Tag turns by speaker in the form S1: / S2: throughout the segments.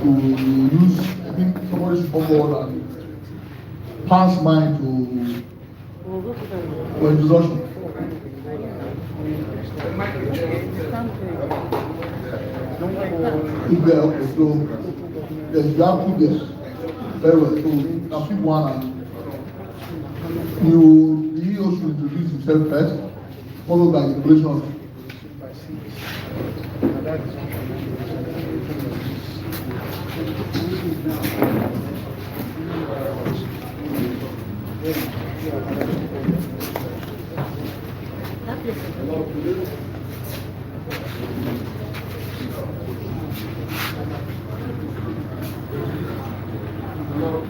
S1: to use, I think somebody should come forward and pass mine to for introduction. If they are okay, so yes, you have two guests. Very well. So you can pick one and he also introduce himself first, followed by the collation.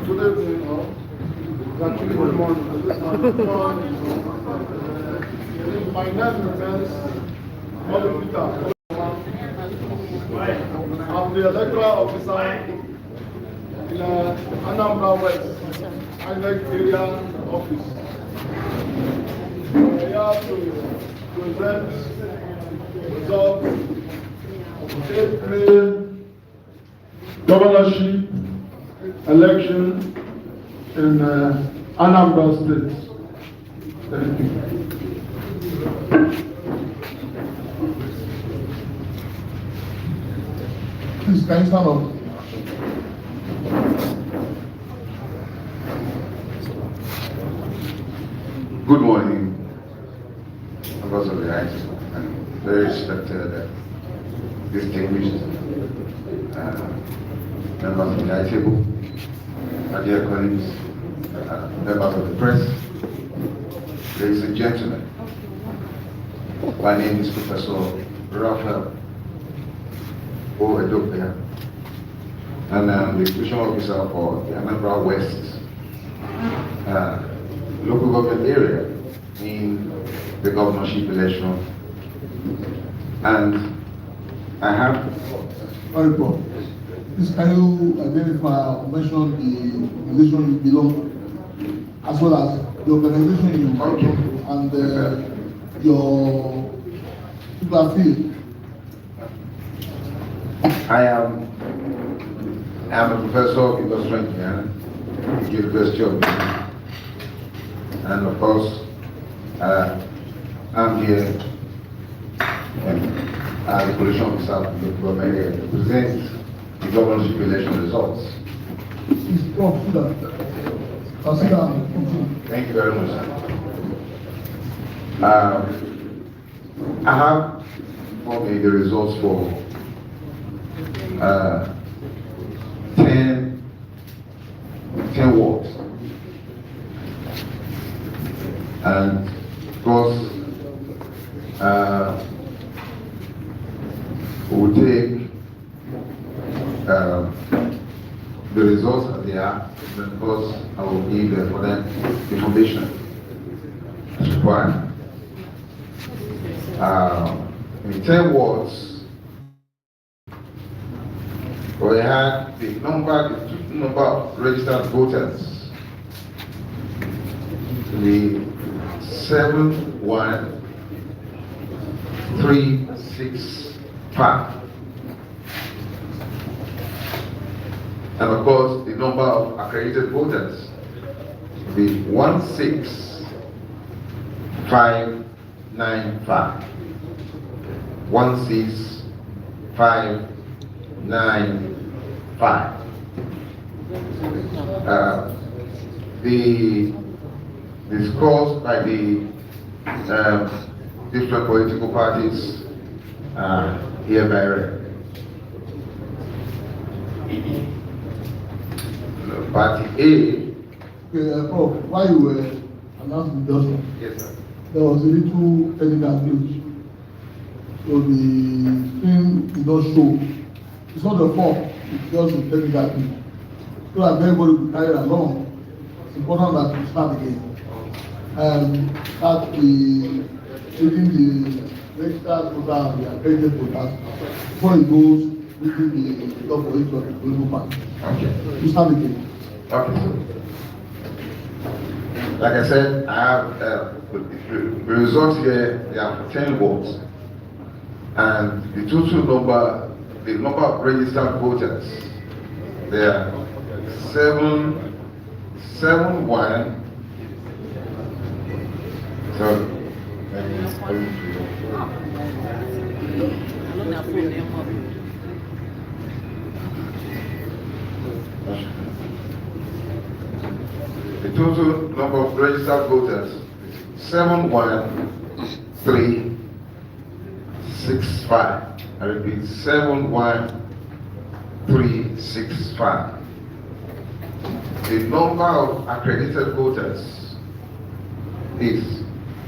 S2: Good evening, all. Actually, good morning. My name remains Peter. I'm the electoral officer in Anambra West, Inec area office. We have to present results of the April governorship election in Anambra State. Thank you.
S1: Please, can you stand up?
S3: Good morning, members of the House and very respected distinguished members of the high table, my dear colleagues, members of the press, ladies and gentlemen. My name is Professor Raphael Oedopia, and I'm the Education Officer for the Anambra West local government area in the governorship election. And I have
S1: Report. Please, can you identify or mention the organization you belong to, as well as the organization you belong to, and your people field?
S3: I am a professor of industrial engineering at the University of Michigan. And of course, I'm here as the Collation Officer of the government area to present the governorship election results.
S1: Please, Prof. Consider.
S3: Thank you very much, sir. I have for me the results for 10 wards. And of course, we'll take the results as they are, and of course, I will give them for them information as required. In 10 wards, we had the number of registered voters. The 71365, and of course the number of accredited voters, the 16595. 16595. The scores by the different political parties hereby read. Party A.
S1: Okay, Prof, while you were announcing the results,
S3: Yes, sir.
S1: there was a little technical glitch. So the thing did not show. It's not the fault, it's just a technical glitch. So that everybody will carry along. It's important that we start again. Start taking the registered voter and the accredited voters before it goes within the job for each of the political party.
S3: Okay.
S1: We start again.
S3: Okay. Like I said, I have the results here. There are 10 votes. And the total number, the number of registered voters, there are 771. So, the total number of registered voters is 71365. I repeat, 71365. The number of accredited voters is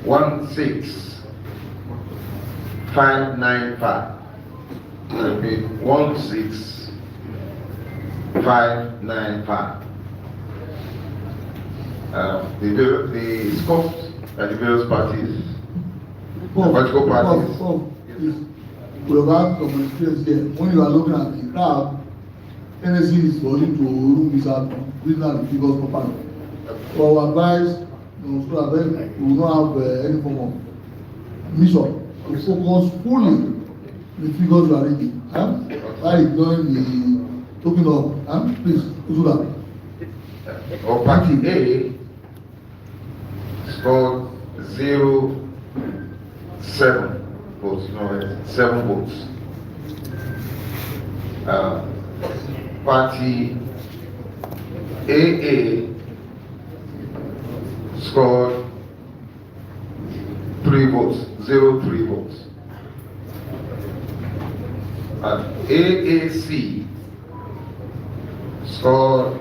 S3: 16595. I repeat, 16595. The scopes at the various parties, political parties.
S1: We have had some experience here. When you are looking at the crowd, NSC is for you to room this out, reason the figures properly. So our advice, so that then we will not have any form of mission to focus fully the figures you are reading. By ignoring the token of, please do that.
S3: Or party A scored 07 votes, no, 7 votes. Party AA scored 3 votes, 03 votes. And AAC scored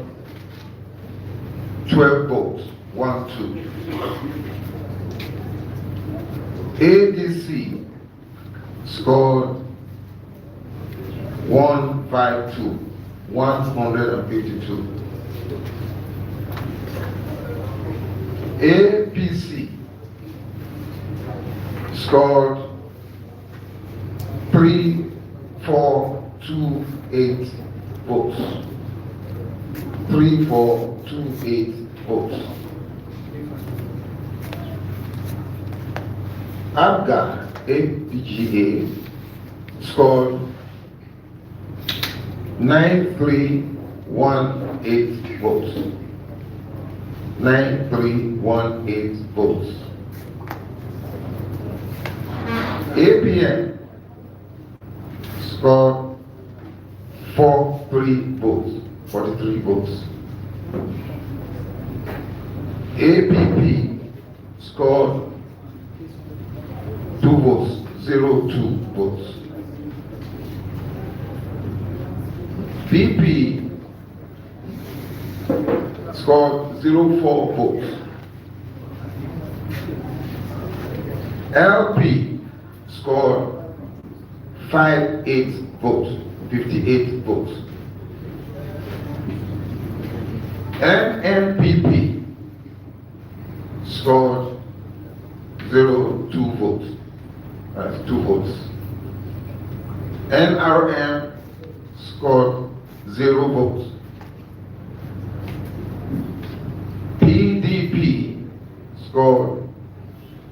S3: 12 votes, 1, 2. ADC scored 152, 152. APC scored 3428 votes. 3428 votes. APGA scored 9318 votes. 9318 votes. APM scored 43 votes. 43 votes. APP scored 2 votes, 02 votes. PP scored 04 votes. LP scored 58 votes, 58 votes. NNPP scored 02 votes. That's 2 votes. NRM scored 0 votes. PDP scored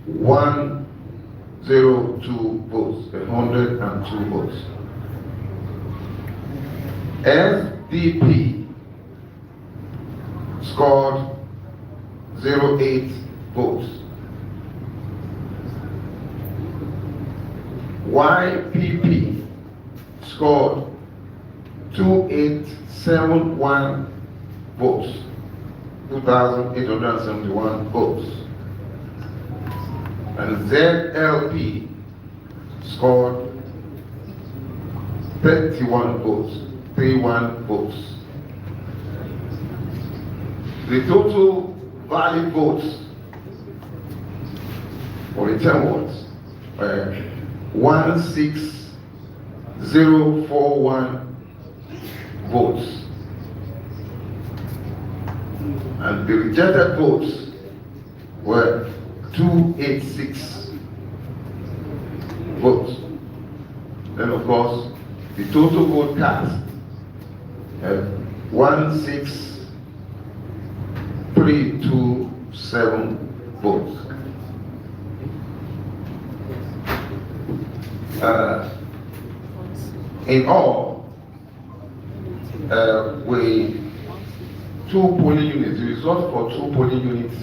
S3: 102 votes, 102 votes. SDP scored 08 votes. YPP scored 2871 votes, 2,871 votes. And ZLP scored 31 votes, 31 votes. The total valid votes for the 10 votes 16041 votes, and the rejected votes were 286 votes. Then of course the total vote cast 16327 votes. In all, we 2 polling units, the result for 2 polling units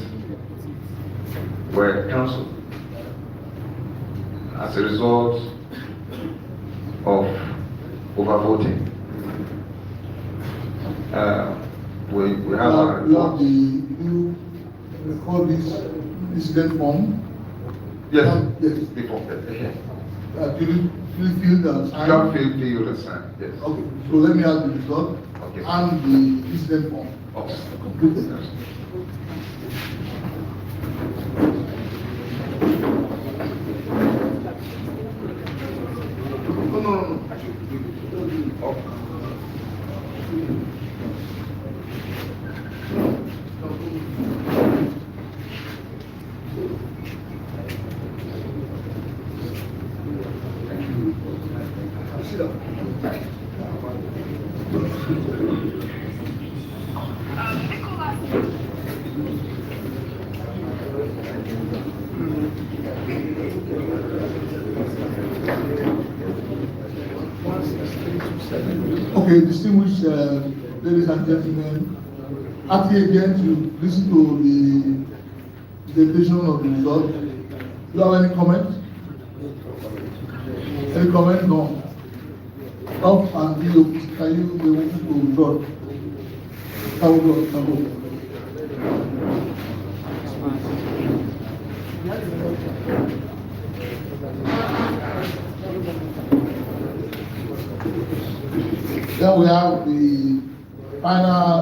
S3: were cancelled as a result of overvoting. We have a report.
S1: You call this incident form?
S3: Yes,
S1: Yes.
S3: before. Okay.
S1: You fill the sign?
S3: John Field, you understand? Yes.
S1: Okay, so let me have the result
S3: Okay.
S1: and the incident form.
S3: Okay.
S1: Completed. No. Sit down. Okay, distinguished ladies and gentlemen, happy again to listen to the presentation of the result. Do you have any comment? Any comment? No. Off and below, can you be able to withdraw? Can go. Then we have the final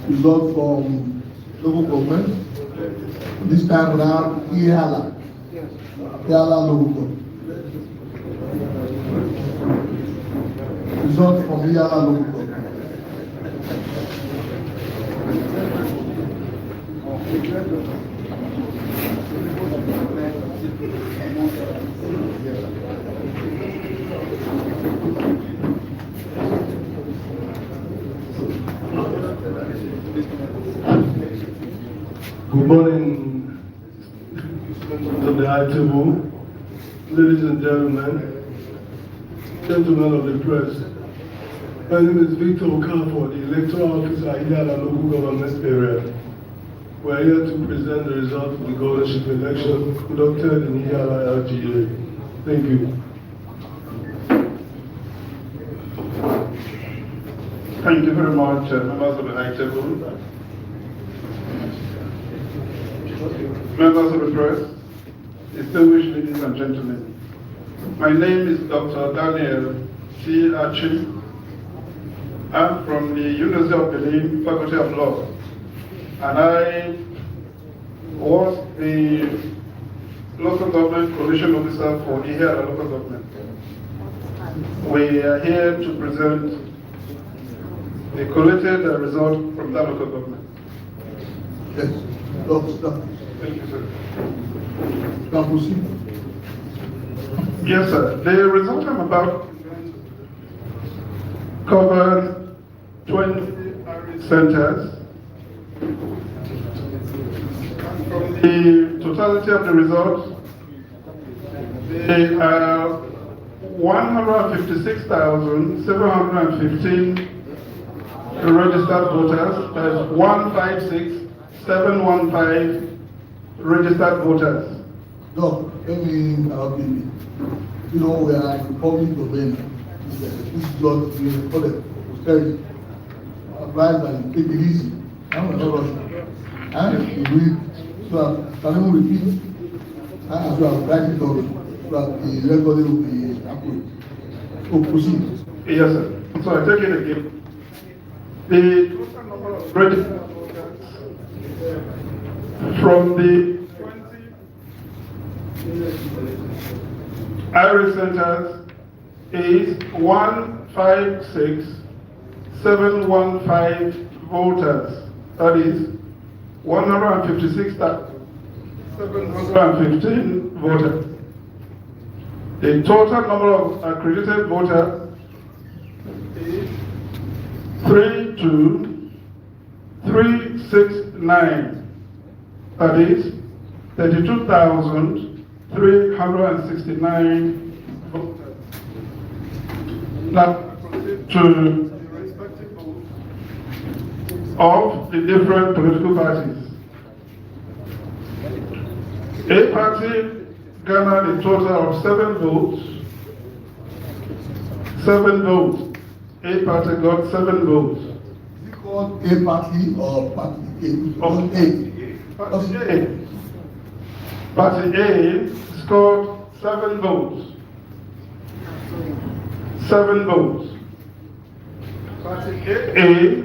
S1: result from local government. This time we have Ihala local government. Result from Ihala local government.
S4: Good morning to the high table, ladies and gentlemen of the press. My name is Victor Okafor, the electoral officer at Ihala local government area. We are here to present the result of the governorship election conducted in Ihala LGA. Thank you.
S2: Thank you very much, members of the high table, members of the press, distinguished ladies and gentlemen. My name is Dr. Daniel C. Achi. I'm from the University of Berlin Faculty of Law, and I was the local government coalition officer for Ihala local government. We are here to present the collated result from that local government.
S1: Yes. Doctor.
S2: Thank you, sir.
S1: Can proceed.
S2: Yes, sir. The result I'm about to present covered 20 arid centers. From the totality of the results, there are 156,715 registered voters. That is 156,715 registered voters.
S1: Doc, let me interrupt you. You know, we are in the public domain. This is not being recorded for posterity. I advise that you take it easy. I'm not rushing. And you read, so can you repeat? As you have written it down, so that the recording will be accurate. So proceed.
S2: Yes, sir. So I take it again. The total number of registered voters from the 20 Irish centers is 156,715 voters. That is 156,715 voters. The total number of accredited voters is 32,369. That is 32,369 369 voters. Now, to the respective votes of the different political parties. A party garnered a total of 7 votes. 7 votes. A party got 7 votes.
S1: Is it called A party or party A?
S2: Of
S1: A.
S2: Party A. Party A scored 7 votes. 7 votes. Party A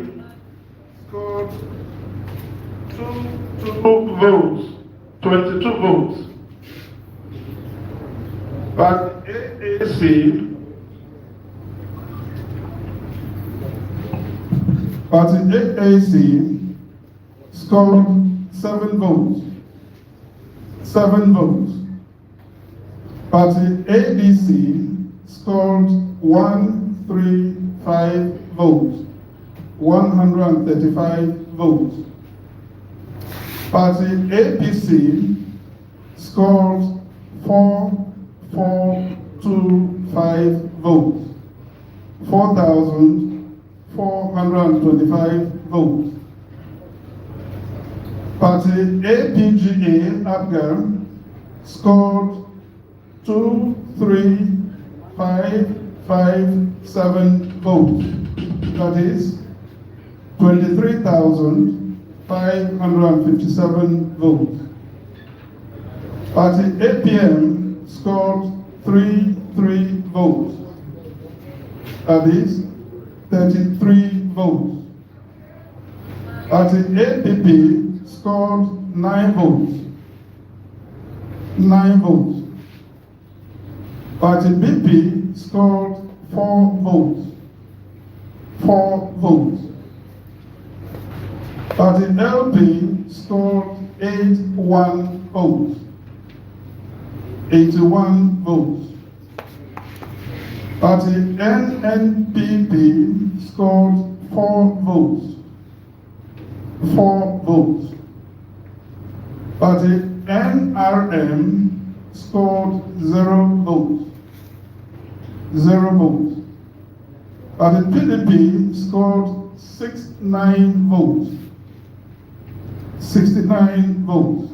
S2: scored 2 votes. 22 votes. Party AAC Party AAC scored 7 votes. 7 votes. Party ABC scored 135 votes. 135 votes. Party APC scored 425 votes. 4,425 votes. Party APGA Afghan scored 23,557 votes. That is 23,557 votes. Party APM scored 33 votes. That is 33 votes. Party APP scored 9 votes. 9 votes. Party BP scored 4 votes. 4 votes. Party LP scored 81 votes. 81 votes. Party NNPP scored 4 votes. 4 votes. Party NRM scored 0 votes. 0 votes. Party PDP scored 69 votes. 69 votes.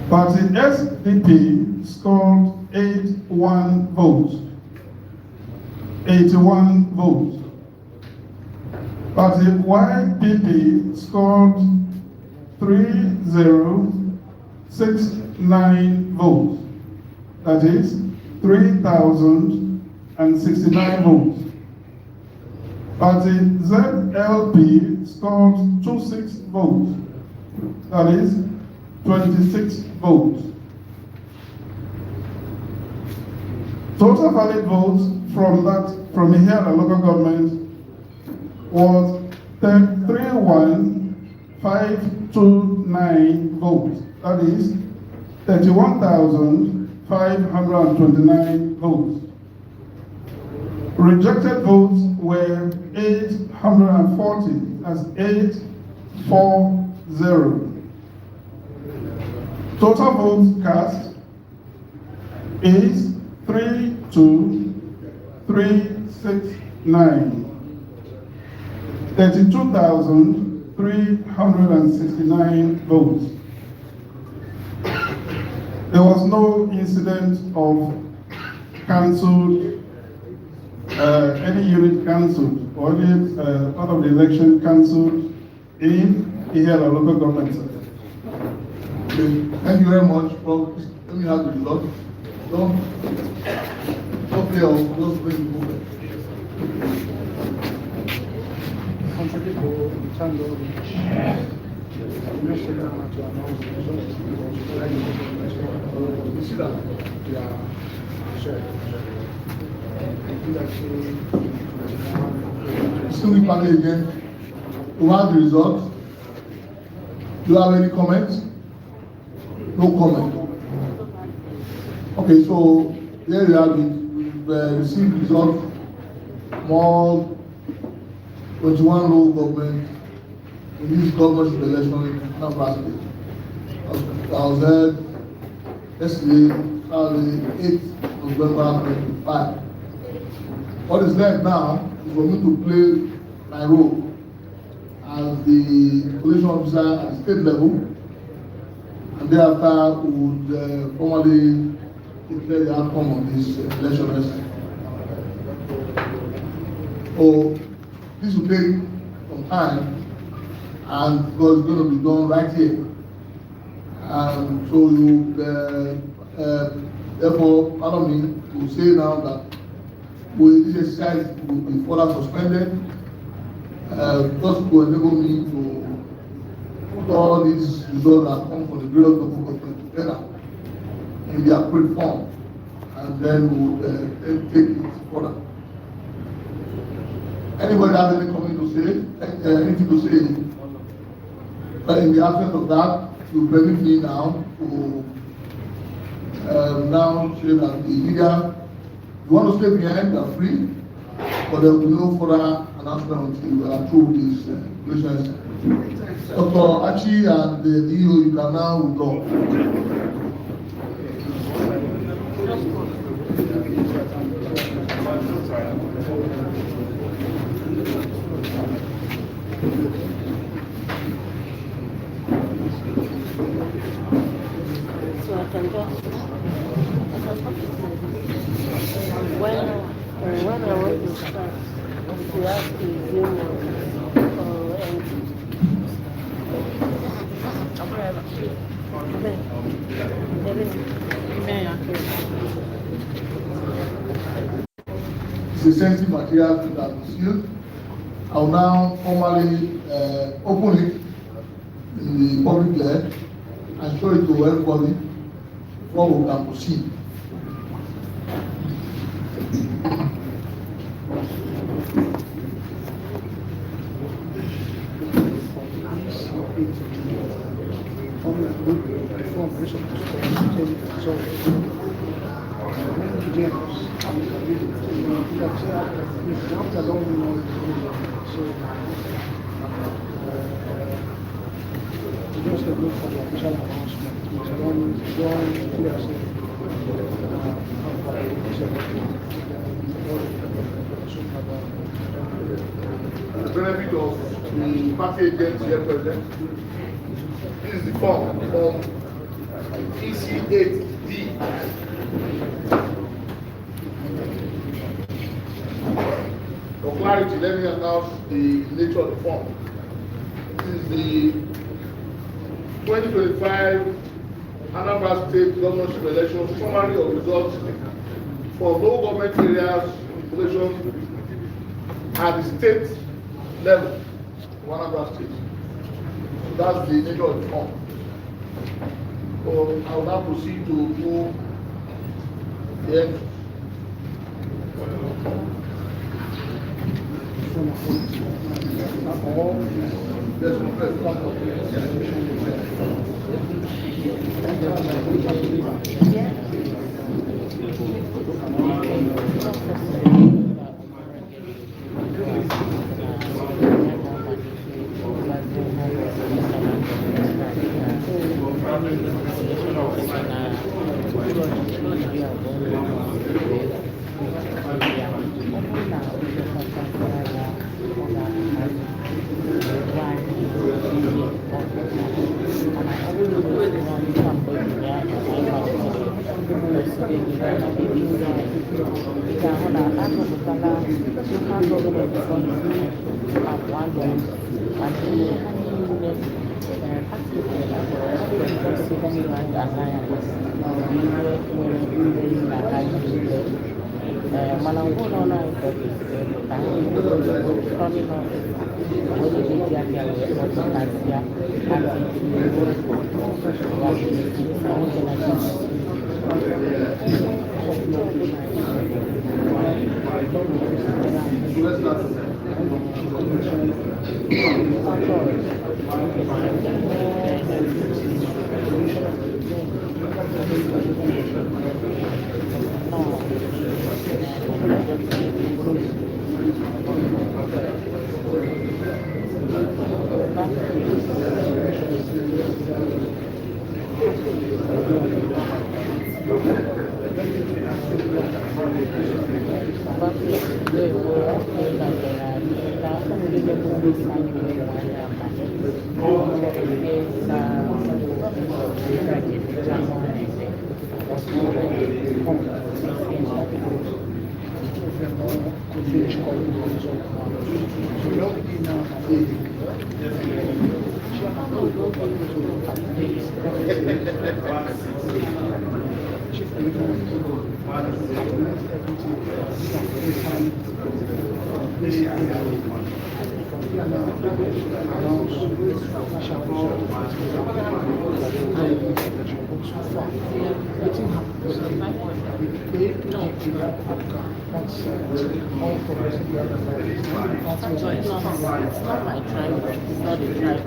S2: Party SDP scored 81 votes. 81 votes. Party YPP scored 3069 votes. That is 3,069 votes. Party ZLP scored 26 votes. That is 26 votes. Total valid votes from here the local government was 31,529 votes. That is 31,529 votes. Rejected votes were 840. That's 840. Total votes cast is 32,369. 32,369 votes. There was no incident of cancelled, any unit cancelled, or any part of the election cancelled in here the local government sector.
S1: Okay, thank you very much. Well, let me have the result. Don't play off, just play the movement. Still we party again. We have the results. Do you have any comments? No comment. Okay, so there you have it. We've received results. More 21 local government in this governorship election in Anambra State. I was heard yesterday, Saturday, 8th November 25. What is left now is for me to play my role as the collation officer at the state level, and thereafter we would formally declare the outcome of this election. So this will take some time, and because it's going to be done right here. And so you, therefore, pardon me, to say now that this exercise will be further suspended, just to enable me to put all these results that come from the various documents together in the appropriate form, and then we'll take it further. Anybody has any comment to say? Anything to say? But in the absence of that, you permit me now to now say that the media, you want to stay behind, you are free, but there will be no further announcement until we are through this relations. Dr. Achi and the EO, you can now withdraw.
S5: So I can just when I want to start, you have to zoom or anything.
S1: It's a sensitive material that is sealed. I will now formally open it in the public glare and show it to everybody before we can proceed.
S6: Just a look for the official announcement.
S1: The benefit of the party agents here present. This is the form EC8D. For clarity, let me announce the nature of the form. This is the 2025 Anambra State Governorship Election summary of results for local government areas election at the state level of Anambra State. So that's the nature of the form. So I will now proceed to move the end.
S5: It's not my tribe. It's not a tribe.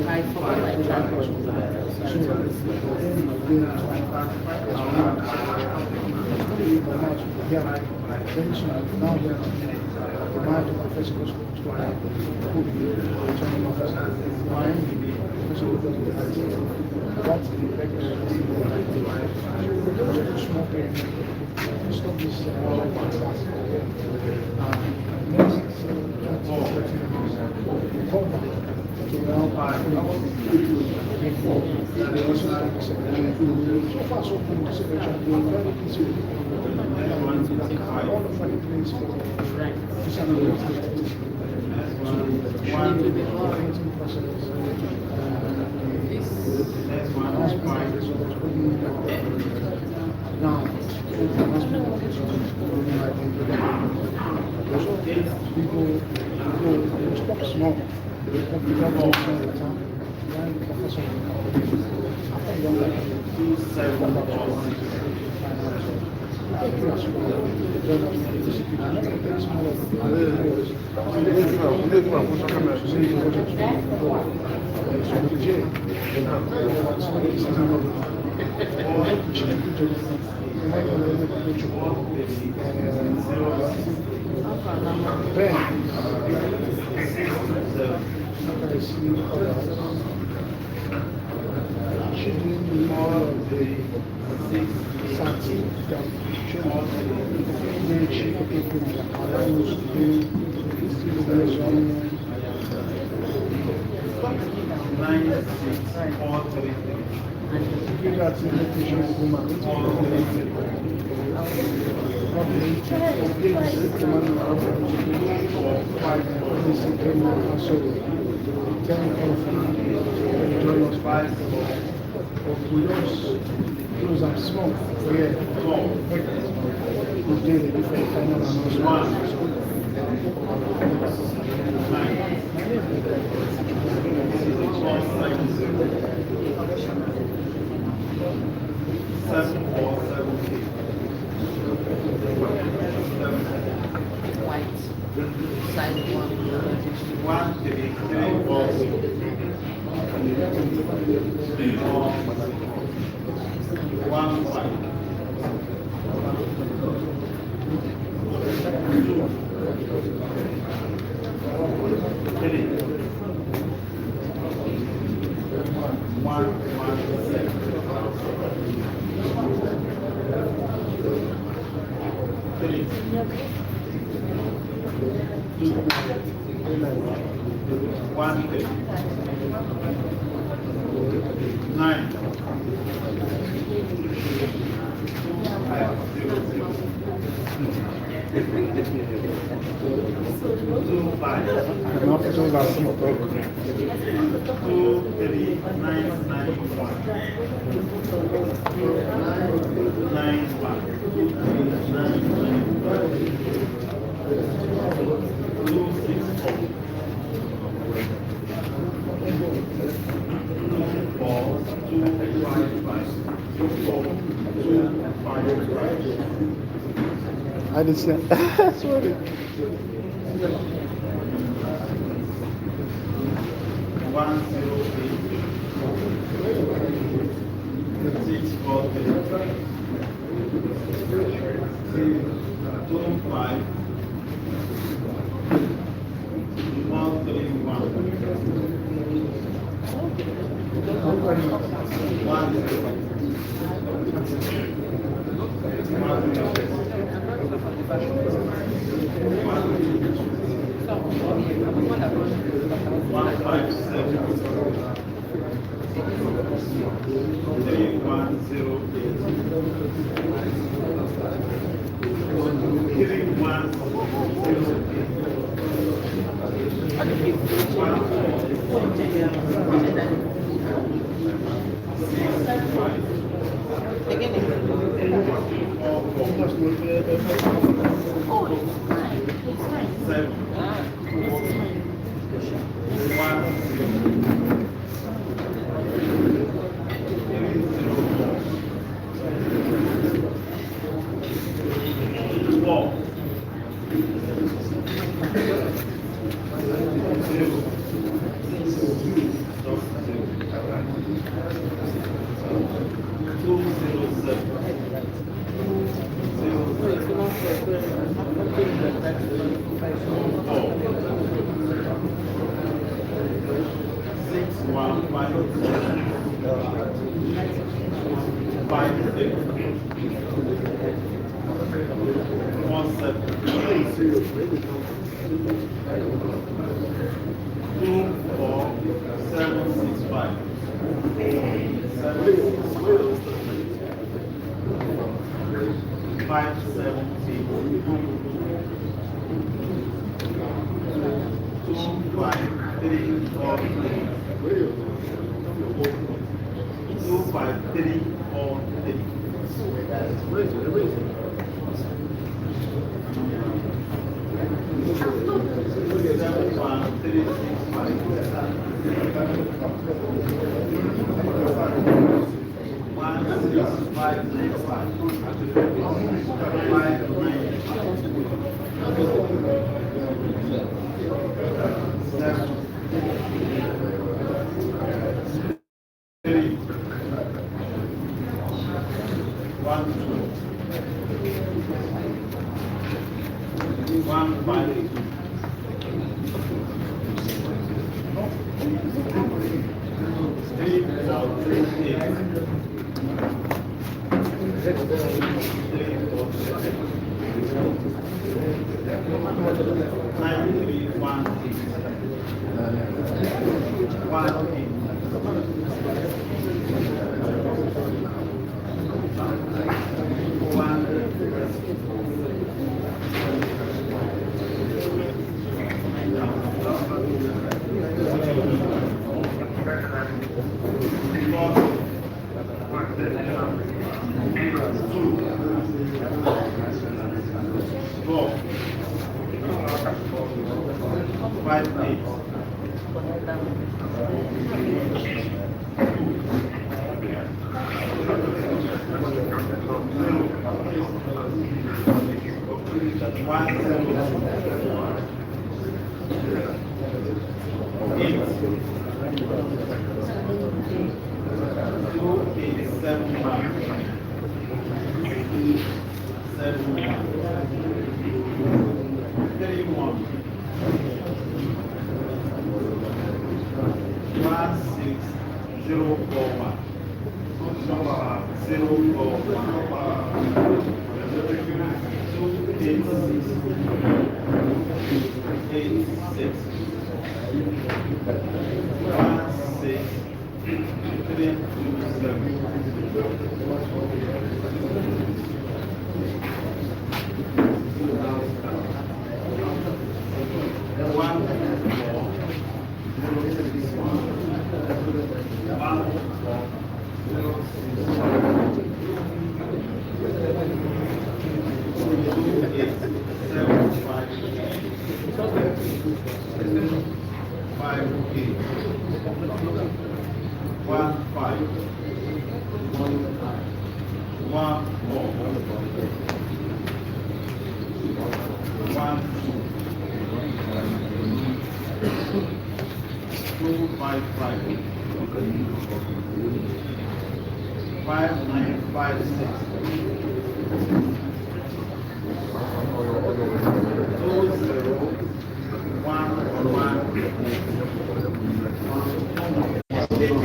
S5: I forgot my
S6: I didn't say. Sorry.
S2: 1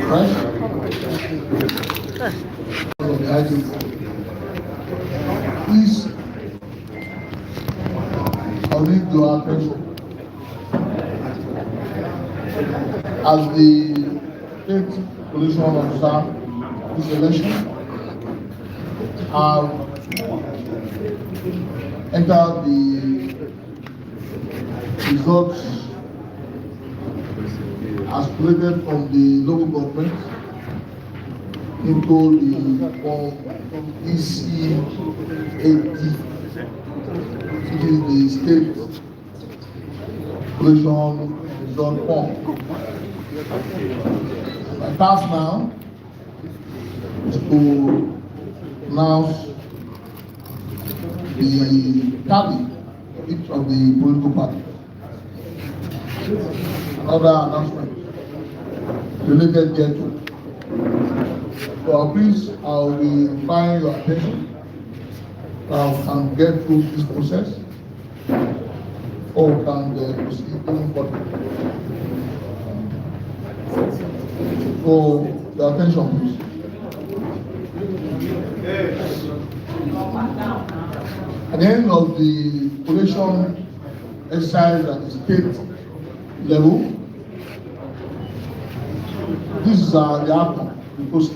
S1: Right? Please, I need your attention. As the state police officer this election, have entered the results as collected from the local government into the form EC80, which is the state collection result form. My task now is to announce the tally of each of the political parties. Another announcement related thereto. So please, I will be requiring your attention. Now can get through this process, or we can proceed even further. So your attention, please. At the end of the collation exercise at the state level, this is the outcome. Because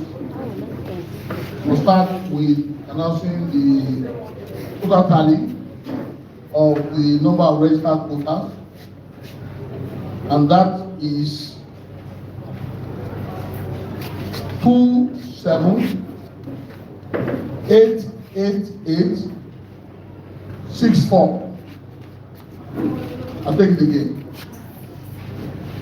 S1: we'll start with announcing the total tally of the number of registered voters, and that is 27,888,64. I'll take it again.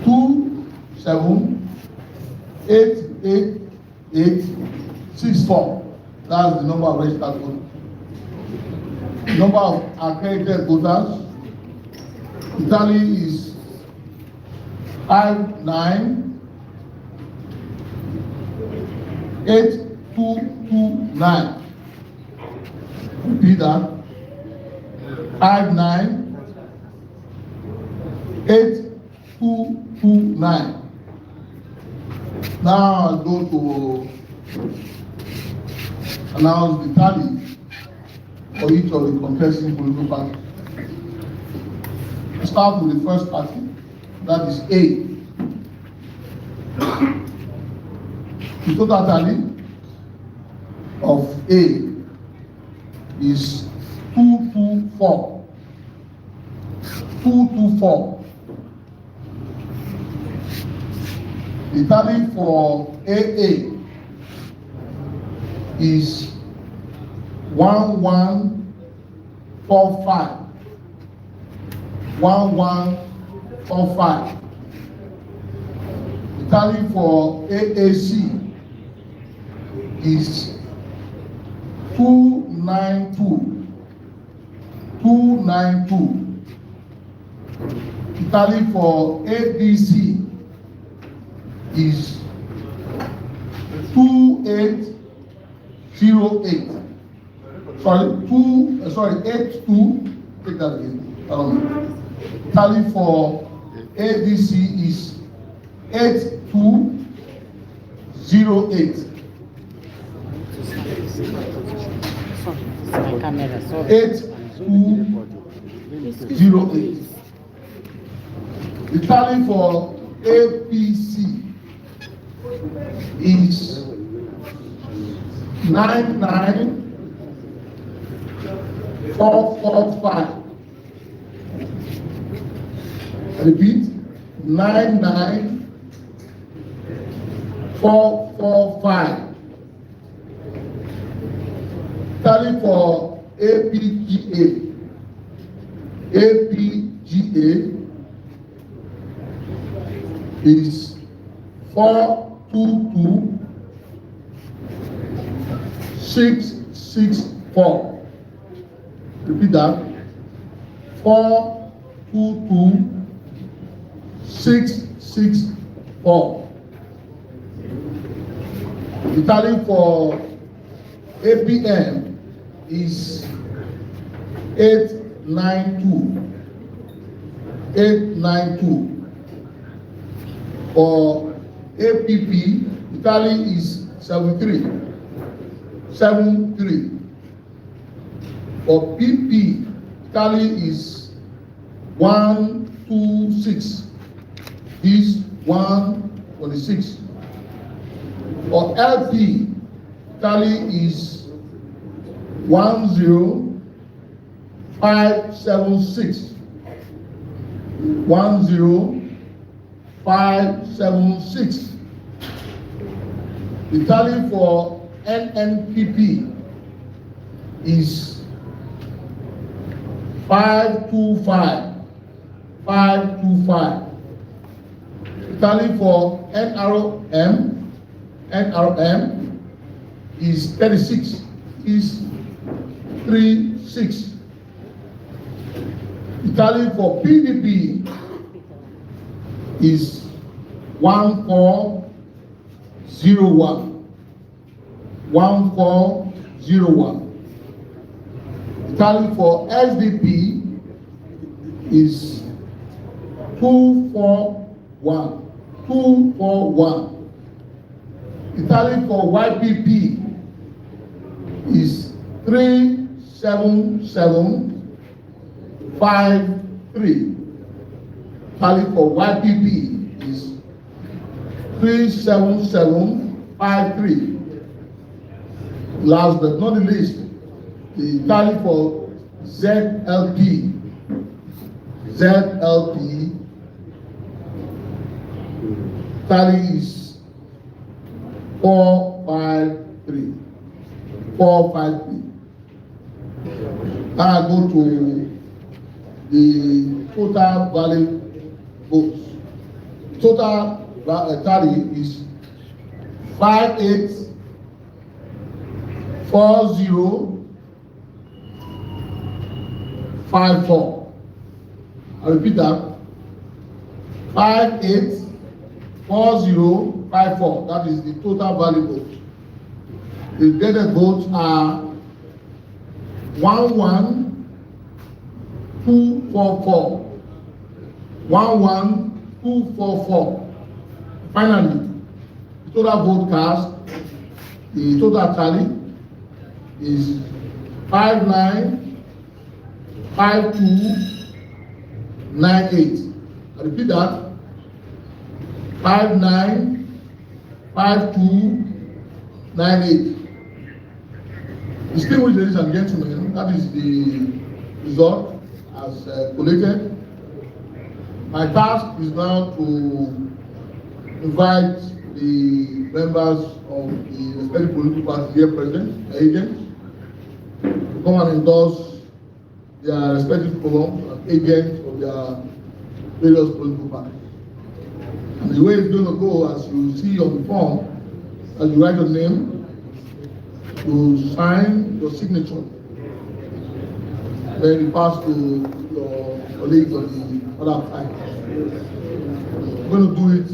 S1: 27,888,64. That's the number of registered voters. The number of accredited voters, the tally is 59,8229. Repeat that. 59,8229. Now I'll go to announce the tally for each of the contesting political parties. We'll start with the first party, that is A. The total tally of A is 224. 224. The tally for AA is 1145. 1145. The tally for AAC is 292. 292. The tally for ABC is 2808. Sorry, 82. Take that again. Tally for ABC is 8208. 8208. The tally for APC is 99445. Repeat, 99445. Tally for APGA. APGA is 422,664. Repeat that. 422,664. The tally for APM is 892. 892. For APP, the tally is 73. 73. For PP, tally is 126. This 126. For LP, tally is 10576. 10576. The tally for NNPP is 525. 525. The tally for NRM is 36. Is 36. The tally for PDP is 1401. 1401. The tally for SDP is 241. 241. The tally for YPP is 37753. Tally for YPP is 37753. Last but not the least, the tally for ZLP. ZLP tally is 453. 453. Now I go to the total valid votes. Total tally is 584054. I repeat that. 584054. That is the total valid vote. The dead votes are 11244. 11244. Finally, the total vote cast, the total tally is 595298. I repeat that. 595298. Distinguished ladies and gentlemen, that is the result as collated. My task is now to invite the members of the respective political parties here present, agents, to come and endorse their respective columns and agents of their various political parties. And the way it's going to go, as you see on the form, as you write your name, to sign your signature, then you pass to your colleagues on the other side. We're going to do it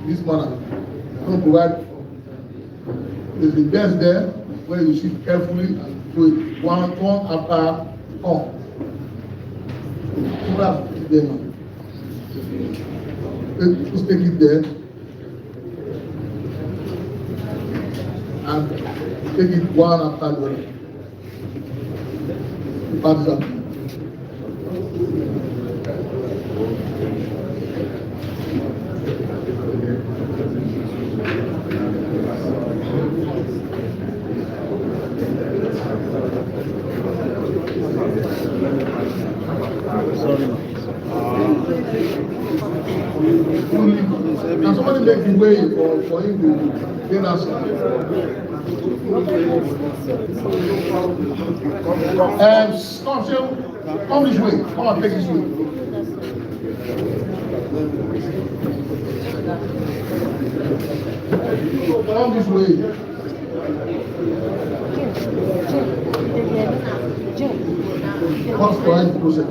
S1: this manner. We're going to provide there's the desk there where you sit carefully and do it one after all. Just take it there and take it one after the other. The parties are. Can somebody make the way for him to get us? Come this way. Come and take this way. Come this way. What's the right process?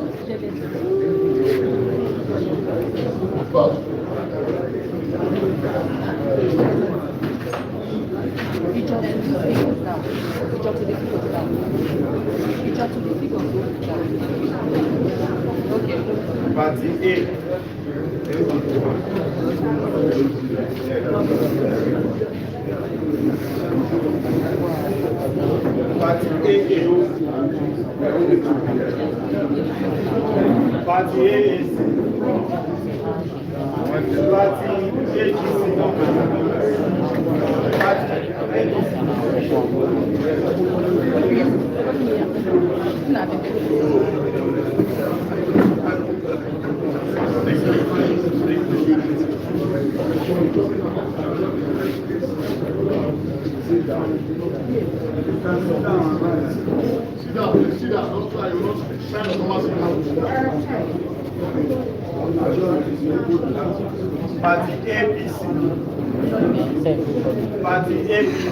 S7: Party AA, Party AAC, Party AGC,
S1: Sit down, please sit down. Don't try, you will not sign the Thomas.
S7: Party APC, Party APC,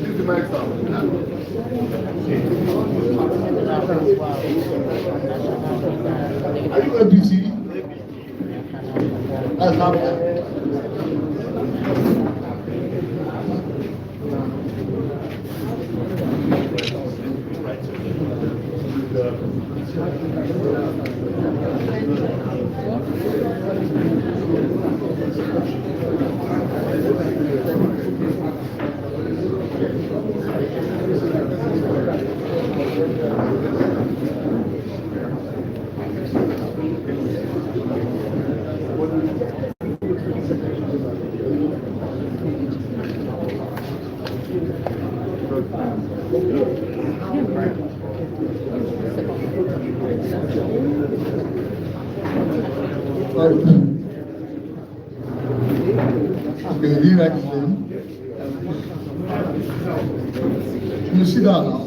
S1: Leave the mic down. Are you APC? That's how. Okay, the next thing. You sit down now.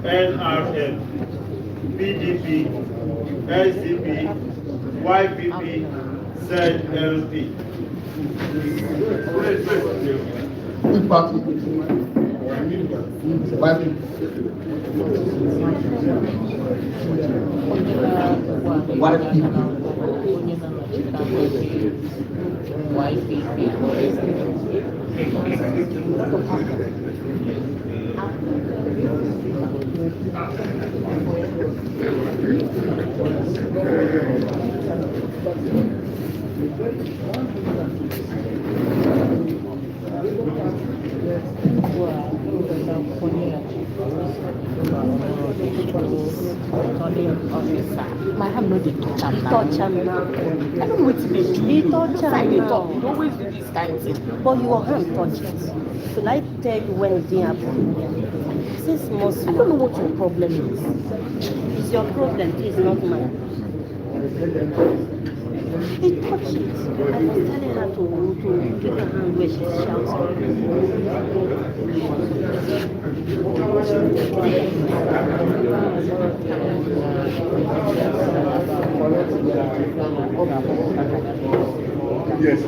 S7: NRM, PDP, SDP, YPP, ZLP.
S1: Which party?
S5: My hand no dey touch am now. Touch am now. I don't know wetin dey do you. Touch am now. You always do this kind of thing. But your hand touch it. Should I tell you when it didn't happen? Say small small. I don't know what your problem is. It's your problem, please, not mine. He touched it. I was telling her to give her hand where she's shouting.
S1: Yes.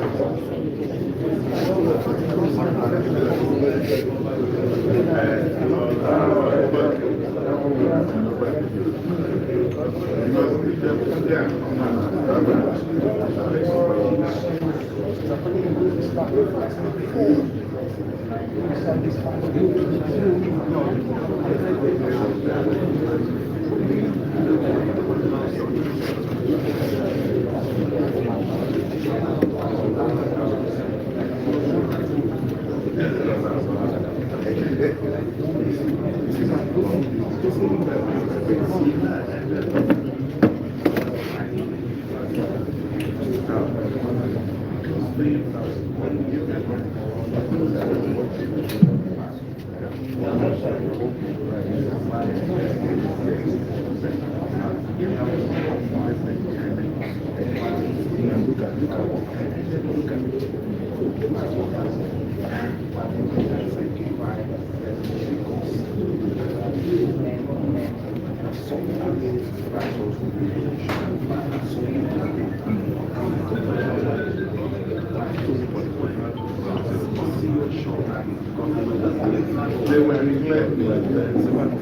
S2: They were neglected.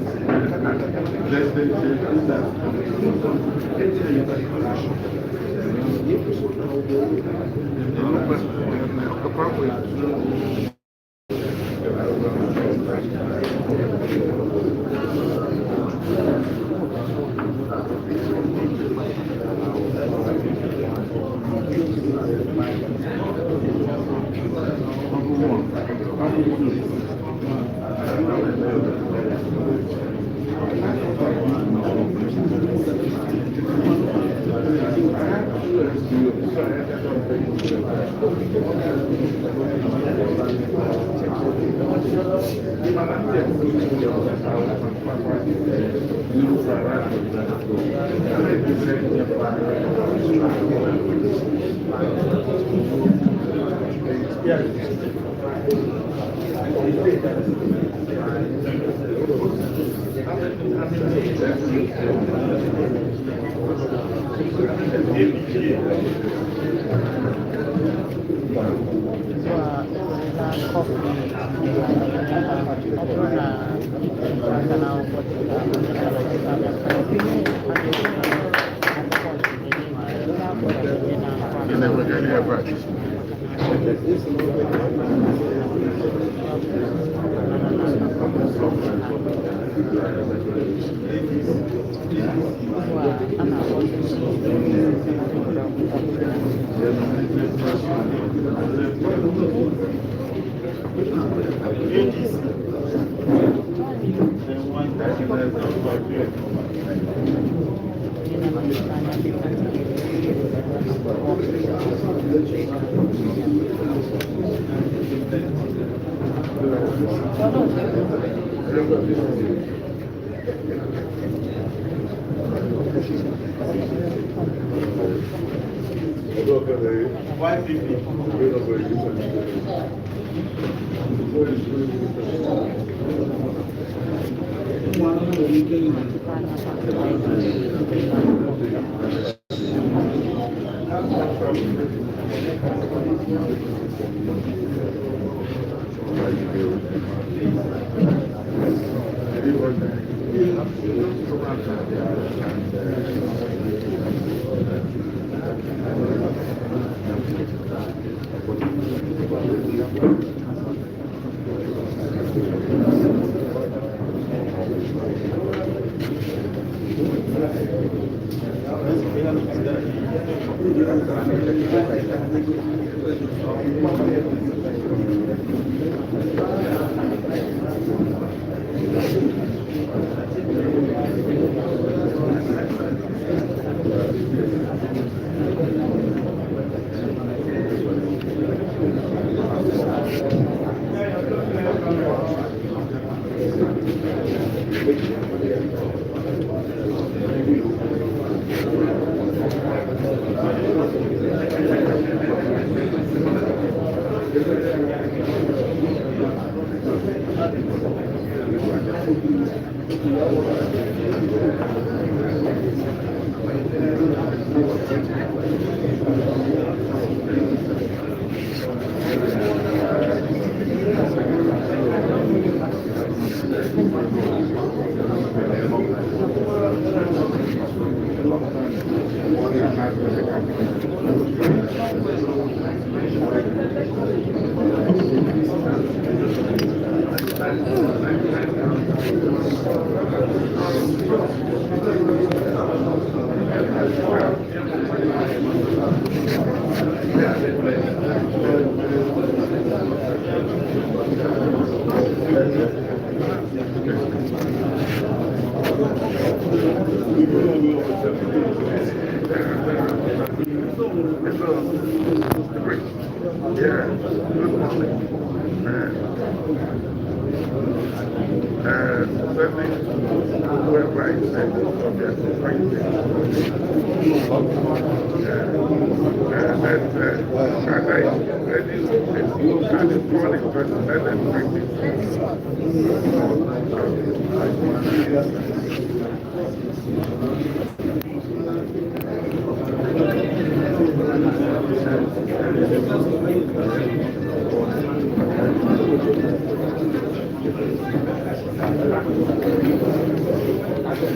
S1: Distinguished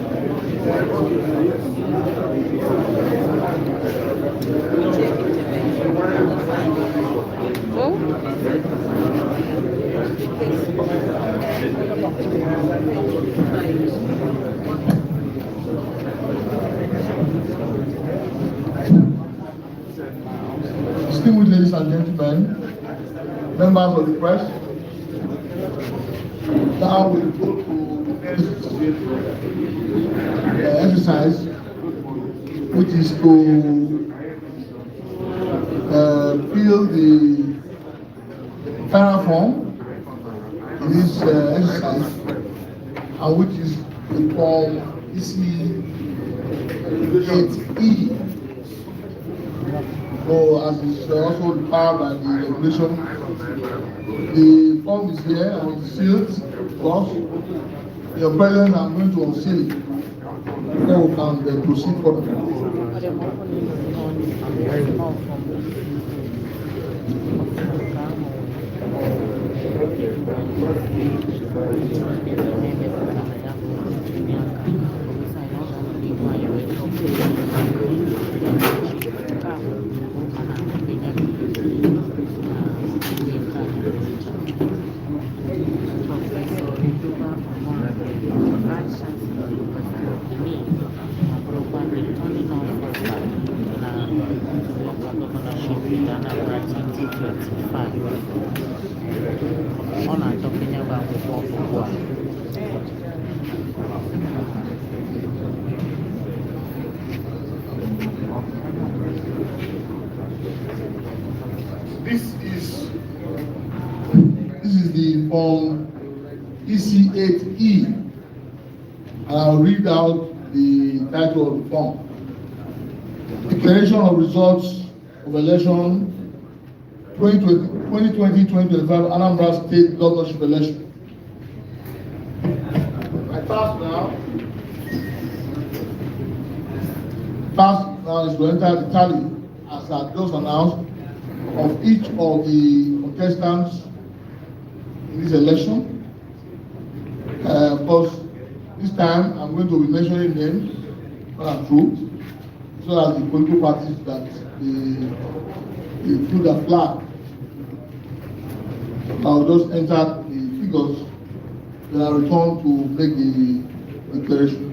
S1: ladies and gentlemen, members of the press, now we go to the exercise, which is to fill the final form in this exercise, and which is the form EC 8E. So, as is also required by the regulation, the form is here and it's sealed. Because your presence, I'm going to unseal it. Then we can then proceed further. This is the form EC8E, and I'll read out the title of the form. Declaration of results of election 2020-2025 Anambra State Governorship election. My task now is to enter the tally, as I just announced, of each of the contestants in this election. Of course, this time I'm going to be mentioning names, not and true, so that the political parties that they threw the flag. I'll just enter the figures, then I'll return to make the declaration.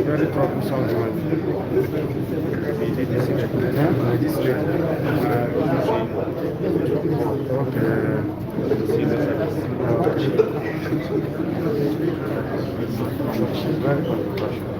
S8: Very troublesome one. This way. Very controversial.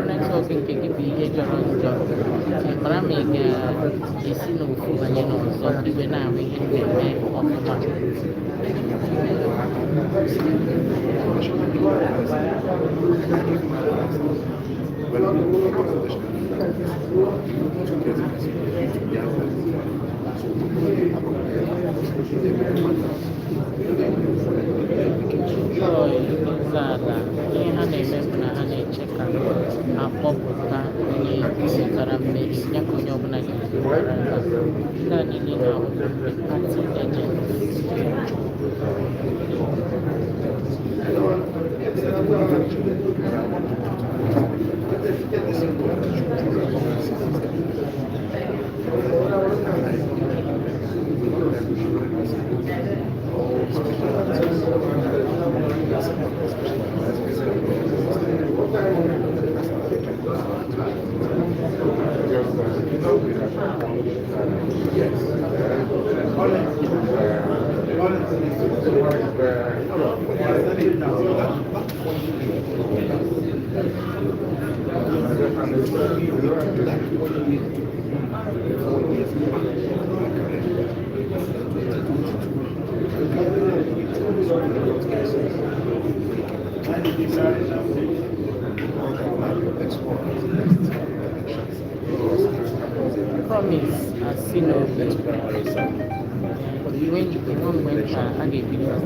S9: netwọk nke gị bụ ihe jọrọ njọ mara ma ị ga-esi n'ofu banye n'ọzọ igwe na-ahụ ihe na-eme ọfụma. Ala ihe ha na-eme bụ na ha na-eche ka akpọpụta onye zụtara mmeri ya ka onye ọbụla ga-ezụtara ha. Ndị a niile na-ahụ ndị pati ejenti. Promise has seen no when you become mentor and a bit of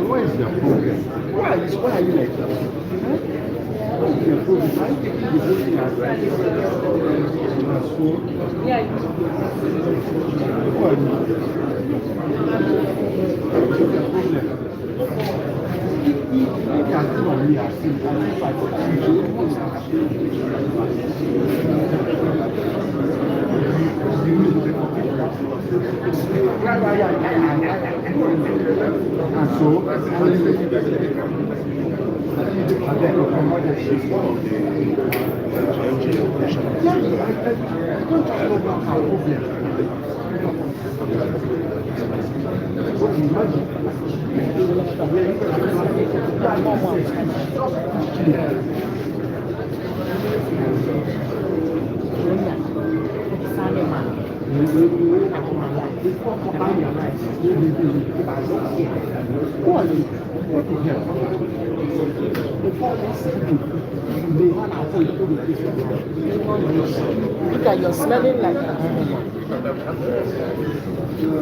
S6: What is your problem? Why are you like that? What is your problem? Why you taking the whole thing as like yeah. What is your problem? If can come on me as if I could and so,
S5: Look at you're smelling like that.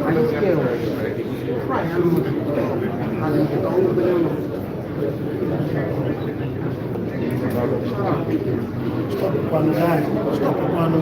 S6: I don't care. Stop upon the guy. Stop upon the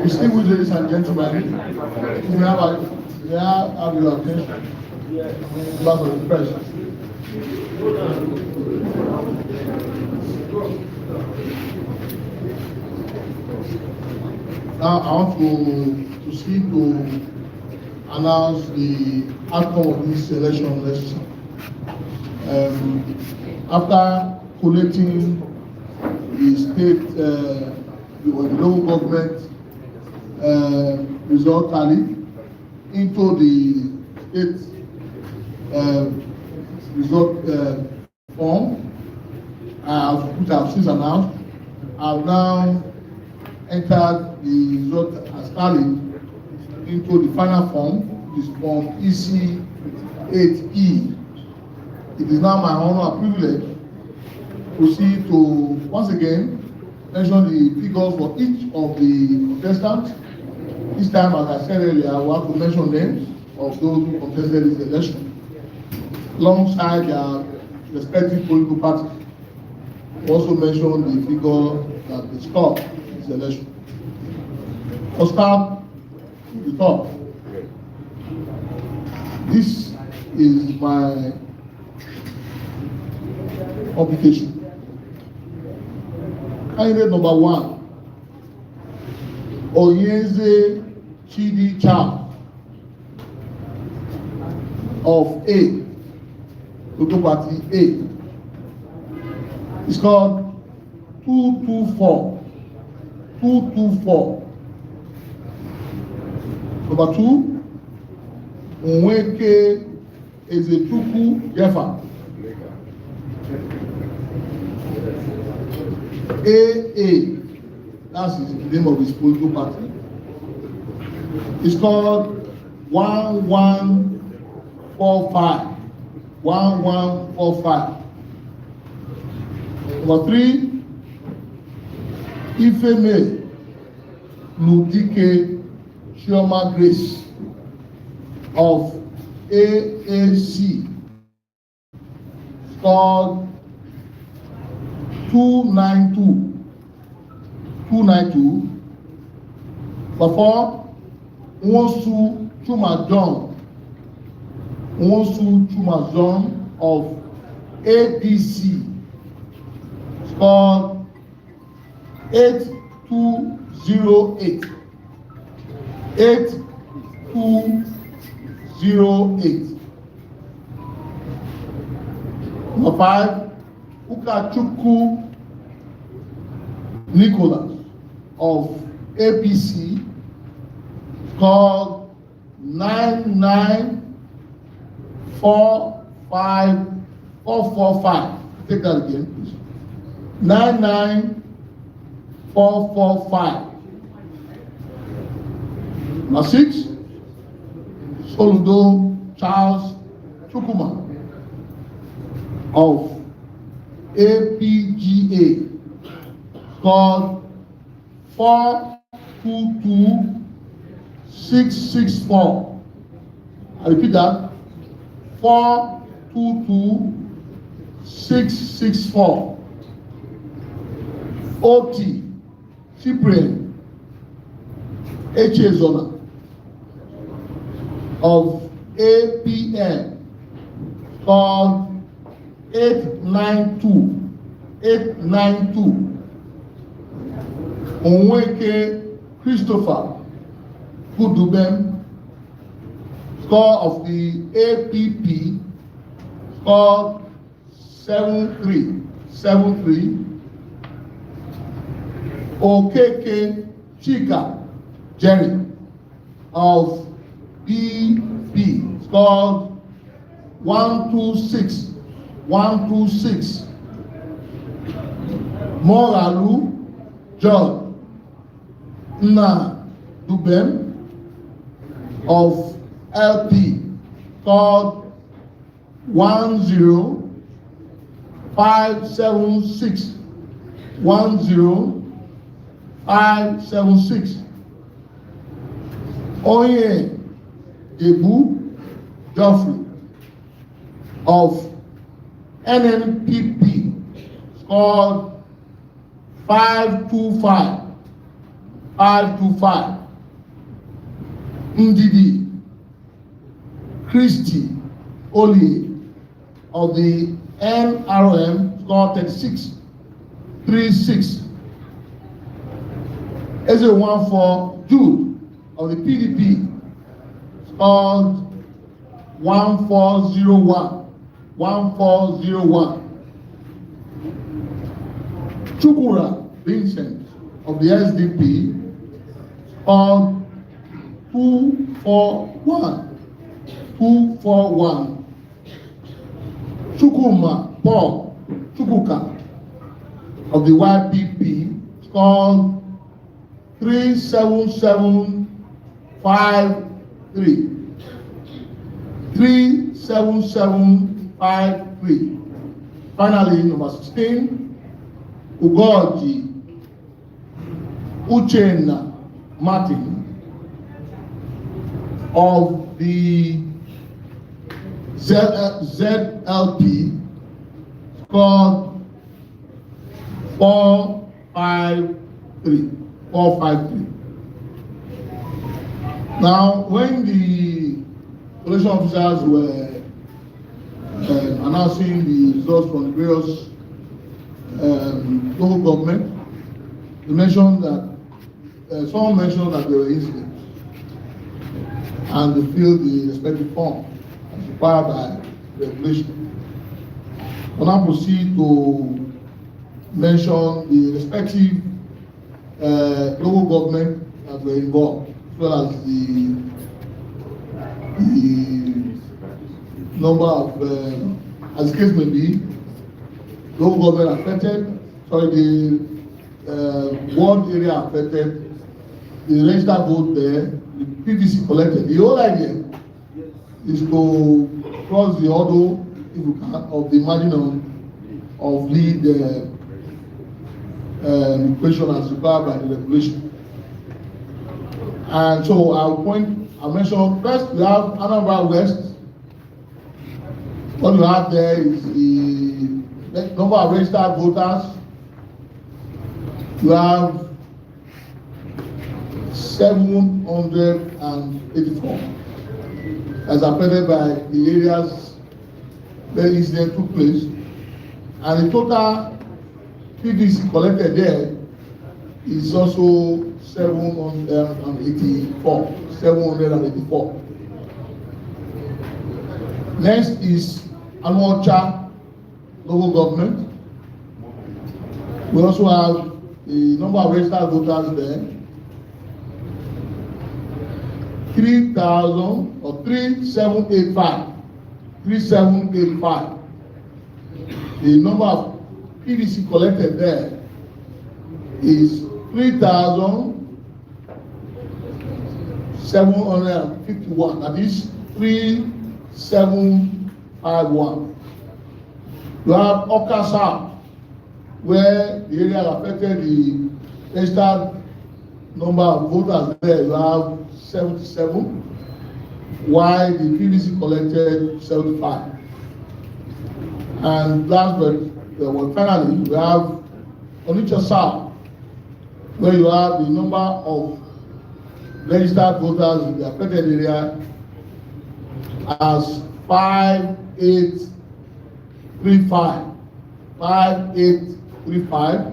S1: Distinguished ladies and gentlemen, may I have your attention? Members of the press. Now I want to seek to announce the outcome of this election next. After collating the state, the local government result tally into the state result form, which I have since announced, I have now entered the result as tallied into the final form, which is form EC 8E. It is now my honor and privilege to proceed to once again mention the figures for each of the contestants. This time, as I said earlier, I will have to mention names of those who contested this election, alongside their respective political parties. Also mention the figure that they scored this election. For start to the top. This is my publication. Candidate number 1, Oyeze Chidi Cha of A, Local Party A. It's called 224. 224. Number 2, Nweke Ezechukwu Jefa. AA, that's the name of his political party. It's called 1145. 1145. Number 3, Ifeme Ludike Chioma Grace of AAC. It's called 292. Before, Nwosu Chuma John of APC scored 8208. 8208. Number 5, Ukachukwu Nicholas of APC scored 99445. Take that again, please. 99445. Number 6, Soludo Charles Chukuma of APGA scored 422664. I repeat that, 422664. OT Cyprian Echezona of APM scored 892. Onweke Christopher Kudubem, score of the APP, scored 73. Okeke Chika Jerry of BP, scored 126. Moralu John Nna Dubem of LP called 10576. Oye Debu Geoffrey of NNPP scored 525. Ndidi Christy Oli of the NRM scored 36. As a one for Jude of the PDP scored 1401. Chukura Vincent of the SDP scored 241. Chukuma Paul Chukuka of the YPP scored 37753. 37753. Finally, number 16, Ugoji Uchenna Martin of the ZLP scored 453. Now, when the election officers were announcing the results from the various local government, they mentioned that someone mentioned that there were incidents and they filled the respective form as required by regulation. We'll now proceed to mention the respective local government that were involved, as well as the number of, as the case may be, local government affected, the ward area affected, the registered vote there, the PVC collected. The whole idea is to cross the hurdle, if you can, of the margin of lead equation as required by the regulation. And so I'll mention first we have Anambra West. What you have there is the number of registered voters you have 784 as affected by the areas where the incident took place, and the total PVC collected there is also 784. Next is Anuocha local government. We also have the number of registered voters there. 3,000 or 3785. The number of PVC collected there is 3,751. That is 3751. You have Okasa, where the area affected, the registered number of voters there, you have 77, while the PVC collected 75. And last but finally, we have Onitsha South, where you have the number of registered voters in the affected area as 5835,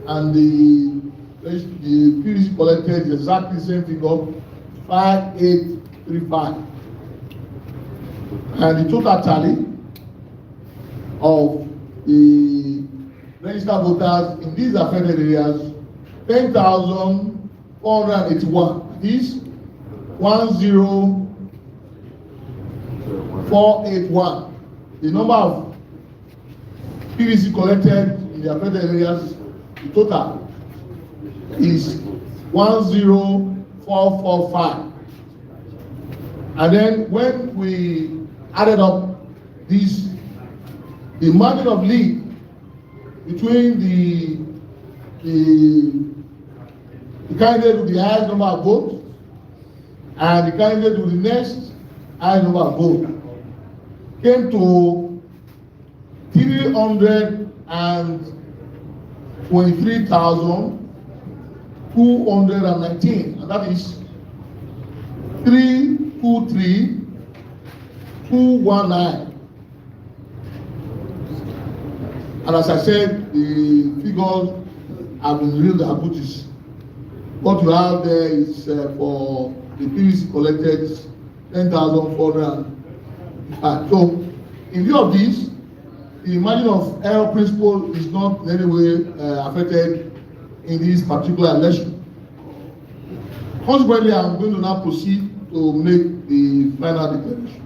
S1: and the PVC collected is exactly the same figure, 5835. And the total tally of the registered voters in these affected areas, 10,481. This 10481. The number of PVC collected in the affected areas, the total is 10445. And then when we added up this, the margin of lead between the candidate with the highest number of votes and the candidate with the next highest number of votes came to 323,219, and that is 323,219. And as I said, the figures have been real averages. What you have there is for the PVC collected 10,405. So, in view of this, the margin of error principle is not in any way affected in this particular election. Consequently, I'm going to now proceed to make the final declaration.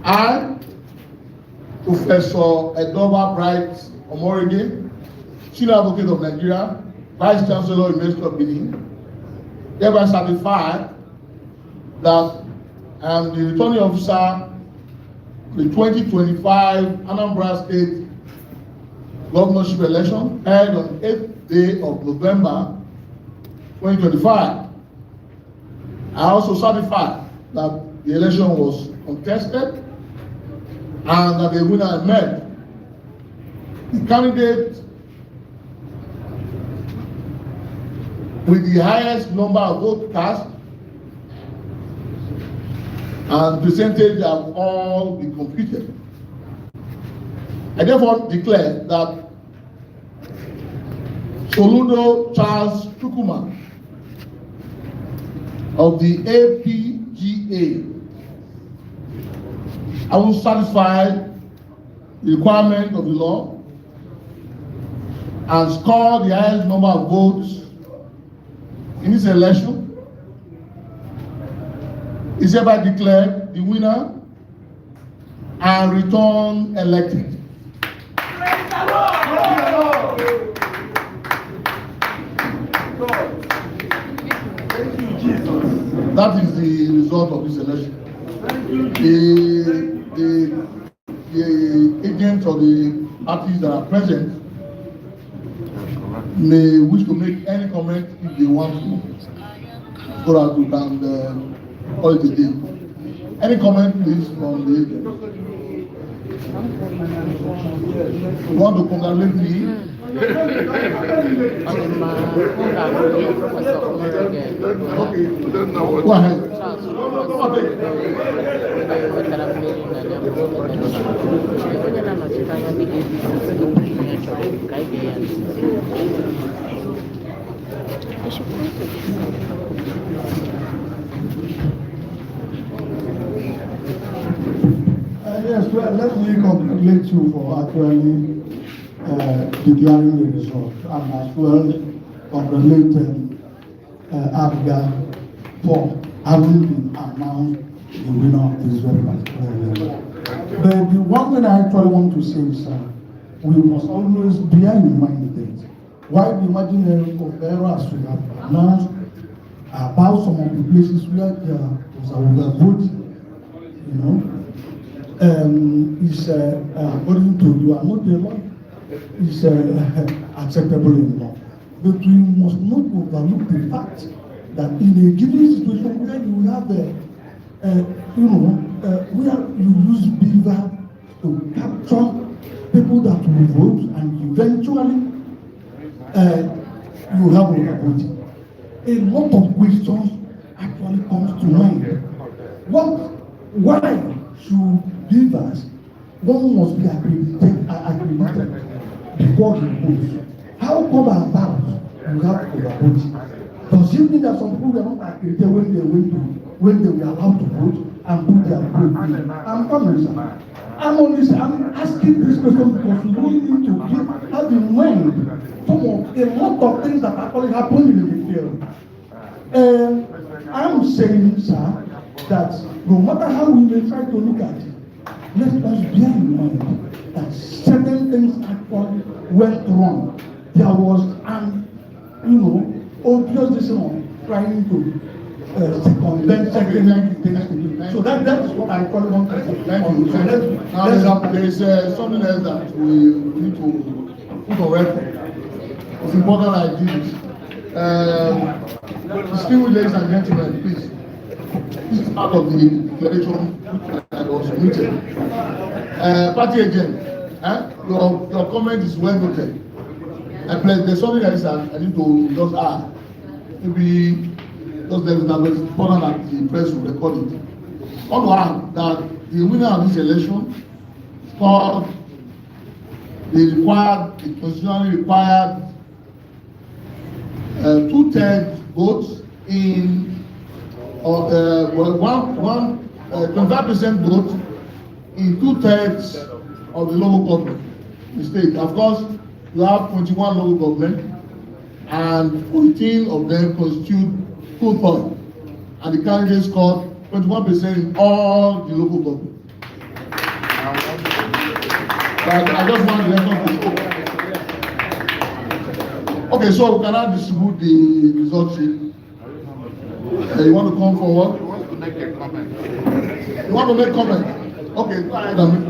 S1: I, Professor Edoba Bright Omorige, Senior Advocate of Nigeria, Vice Chancellor, University of Benin, hereby certify that I am the returning officer the 2025 Anambra State governorship election held on 8th day of November 2025. I also certify that the election was contested and that the winner emerged. The candidate with the highest number of votes cast and percentage have all been computed. I therefore declare that Soludo Charles Chukuma of the APGA, I will satisfy the requirement of the law and score the highest number of votes in this election, is hereby declared the winner and return elected. That is the result of this election. The agents or the parties that are present may wish to make any comment if they want to, so that we can call it a day. Any comment, please, from the agent? You want to congratulate me? Okay, go ahead. Yes, well, let me congratulate you for actually declaring the result, and as well congratulate Abigail for having been announced the winner of this very particular event. But the one thing I actually want to say is we must always bear in mind that while the imaginary of errors we have announced about some of the places where there was a vote, you know, is according to you are not the law, is acceptable in law. But we must not overlook the fact that in a given situation where you have where you use beaver to capture people that will vote and eventually you have overvoting. A lot of questions actually comes to mind. Why should beavers, one must be accredited before he votes? How come about you have overvoting? Does it mean that some people were not accredited when they were allowed to vote and put their vote in? I'm coming, sir. I'm asking this question because we really need to have in mind a lot of things that actually happen in the field. I'm saying, sir, that no matter how we may try to look at it, let us bear in mind that certain things actually went wrong. There was an, obvious decision of trying to circumvent certain things to do. So that is what I probably want to say. Thank you. Now there is something else that we need to put on record. It's important I do this. Distinguished ladies and gentlemen, please. This is part of the declaration that was submitted. Party agent, your comment is well noted. And plus, there's something else I need to just add. Maybe just let me know, but it's important that the press will record it. On one, that the winner of this election scored the constitutionally required 2/3 votes in 25% vote in 2/3 of the local government in the state. Of course, you have 21 local government, and 14 of them constitute 2/3, and the candidate scored 21% in all the local government. But I just want the record to show. Okay, so we cannot distribute the results. You want to come forward? You want to make a comment? You want to make comment? Okay, go ahead and make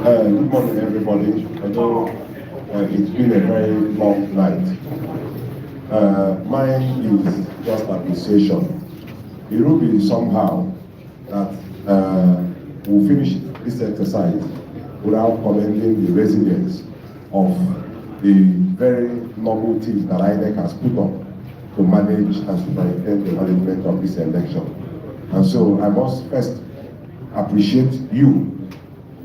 S10: Good morning, everybody. I know it's been a very long night. Mine is just appreciation. It will be somehow that we'll finish this exercise without commending the resilience of the very noble team that Inec has put up to manage and superintend the management of this election. And so I must first appreciate you,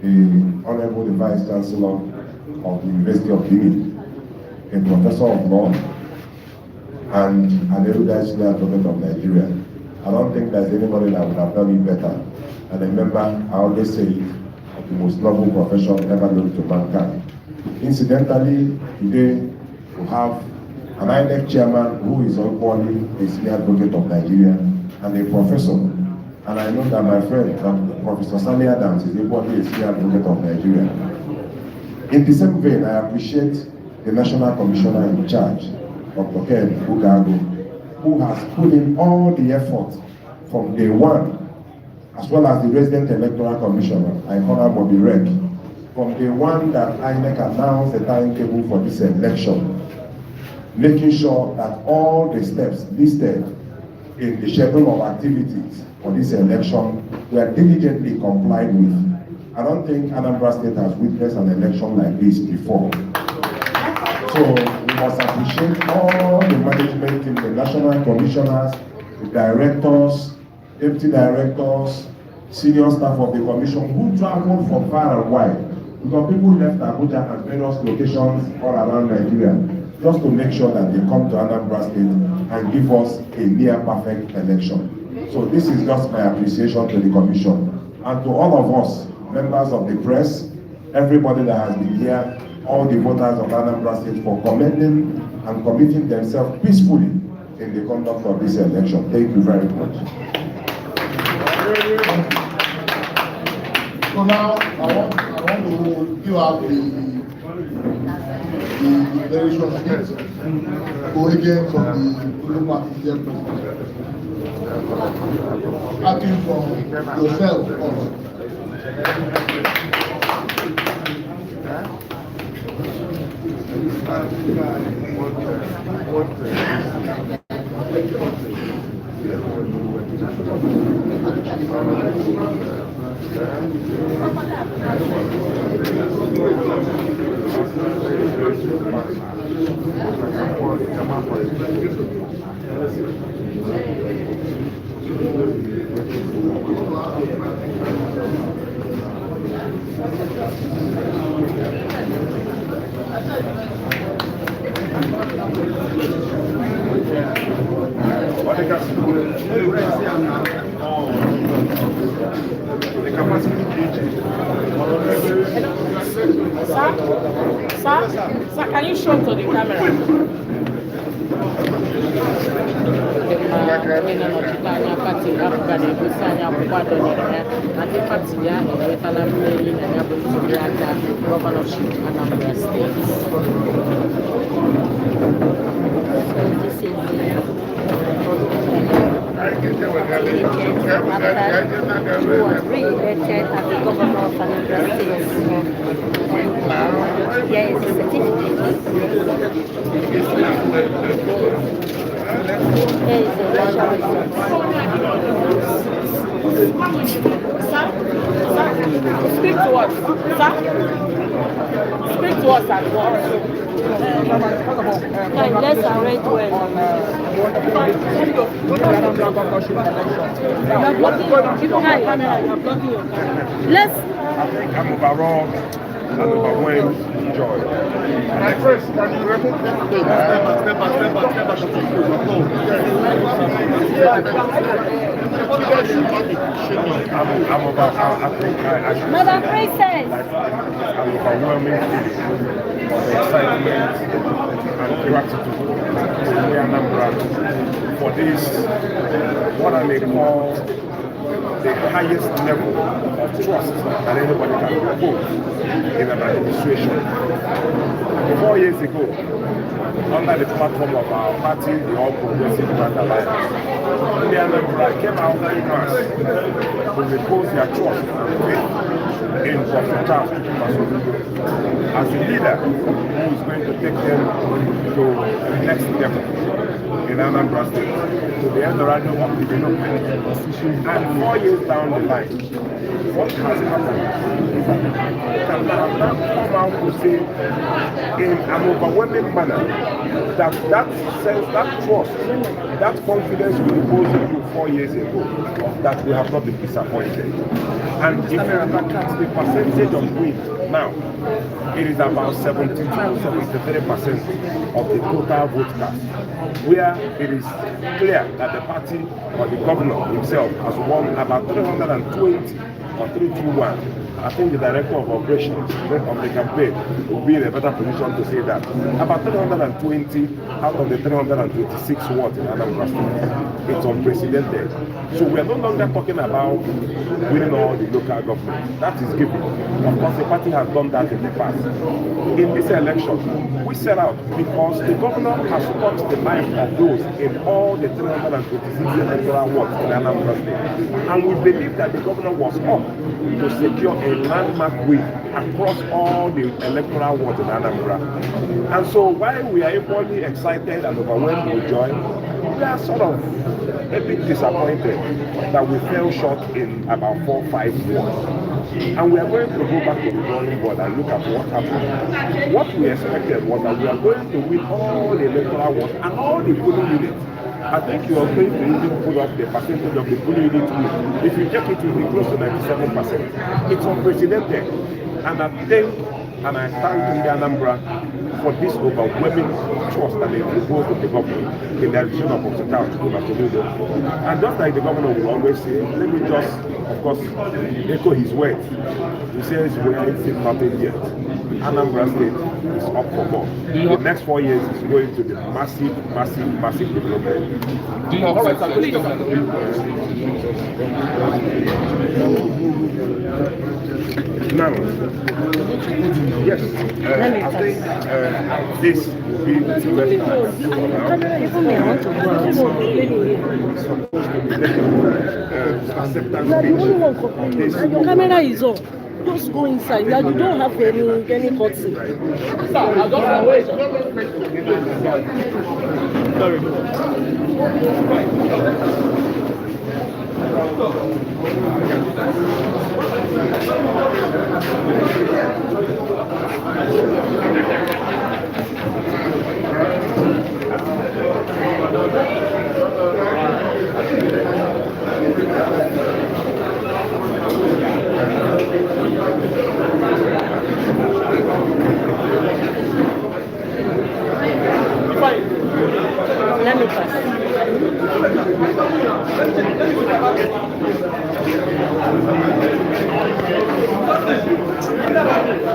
S10: the Honorable Vice Chancellor of the University of Guinea, a professor of law, and an erudite senior advocate of Nigeria. I don't think there's anybody that would have done it better. And remember, I always say it, the most noble profession ever known to mankind. Incidentally, today we have an Inec chairman who is equally a senior advocate of Nigeria and a professor. And I know that my friend, Professor Sani Adams, is equally a senior advocate of Nigeria. In the same vein, I appreciate the National Commissioner in charge, Dr. Ken Ugago, who has put in all the effort from day one, as well as the Resident Electoral Commissioner, I call her Bobby Reg, from the one that Inec announced the timetable for this election, making sure that all the steps listed in the schedule of activities for this election were diligently complied with. I don't think Anambra State has witnessed an election like this before. So we must appreciate all the management team, the national commissioners, the directors, deputy directors, senior staff of the commission who traveled from far and wide, because people left Abuja and various locations all around Nigeria just to make sure that they come to Anambra State and give us a near perfect election. So this is just my appreciation to the commission and to all of us, members of the press, everybody that has been here, all the voters of Anambra State for commending and committing themselves peacefully in the conduct of this election. Thank you very much.
S1: So now I want to give out the declaration sheet for agents of the local party president. Starting from yourself also.
S11: Sir, can you show to the camera?
S5: Re-elected as the governor of Anambra State. Yes, certificate. Here is the election results.
S11: Sir, speak to us. Sir, speak to us at once.
S5: Okay, let's arrange well. Let's.
S10: I think I'm overall and overwhelmed joy. My first, can you repeat that? I'm about, I think I should
S5: Madam Princess.
S10: I'm overwhelming of excitement and gratitude to Anambra for this, what I may call the highest level of trust that anybody can propose in an administration. 4 years ago, under the platform of our party, the All Progressive Grand Alliance, the Anambra came out in mass to repose their trust and faith in Dr. Charles as a leader who is going to take them to the next level in Anambra State, to the Eldorado of development. And 4 years down the line, what has happened is that we have now come out to say in an overwhelming manner that sense, that trust, that confidence we reposed in you 4 years ago, that we have not been disappointed. And if you look at the percentage of win now, it is about 72-73% of the total vote cast, where it is clear that the party or the governor himself has won about 320 or 321. I think the director of operations of the campaign will be in a better position to say that. About 320 out of the 326 wards in Anambra State. It's unprecedented. So we are no longer talking about winning all the local government. That is given. Of course, the party has done that in the past. In this election, we set out because the governor has touched the life of those in all the 326 electoral wards in Anambra State. And we believe that the governor was up to secure a
S12: a landmark way across all the electoral wards in Anambra. And so while we are equally excited and overwhelmed with joy, we are sort of a bit disappointed that we fell short in about 4-5 wards. And we are going to go back to the drawing board and look at what happened. What we expected was that we are going to win all the electoral wards and all the polling units. I think you are going to even pull up the percentage of the polling unit win. If you check it, it will be close to 97%. It's unprecedented. And I think, and I thank India Anambra for this overwhelming trust that they repose with the government in the decision of Osita Toledo. And just like the governor will always say, let me just, of course, echo his words. He says we ain't seen nothing yet. Anambra State is up for more. The next 4 years is going to be massive, massive, massive development. All right, so please. Now, yes, I think this will be the
S5: Your camera is on. Just go inside. You don't have any cutscene.
S12: Sorry.
S5: Let me pass.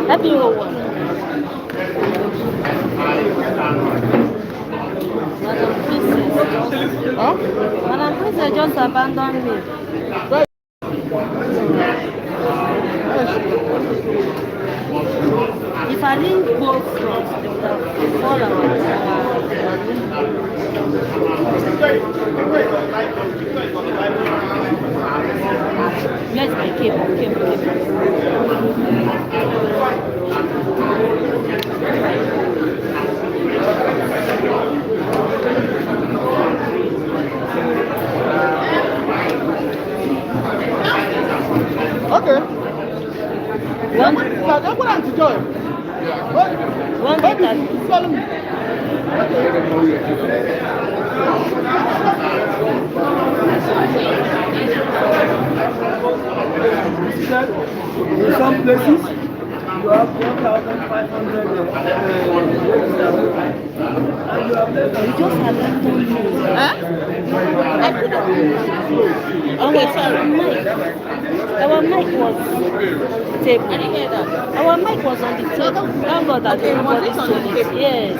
S5: Happy whole one. Madam Princess just abandoned me. If I didn't go front, they would have fallen. Yes, my cable.
S1: Okay.
S5: One.
S1: I'm going to join.
S5: One better.
S1: Follow me. In some places, you have 1,500 and you have less than
S5: You just have that told me. Huh? Okay, sorry. Our mic was on the table. I didn't hear that. Our mic was on the table. Thank God that everybody saw it. Yes.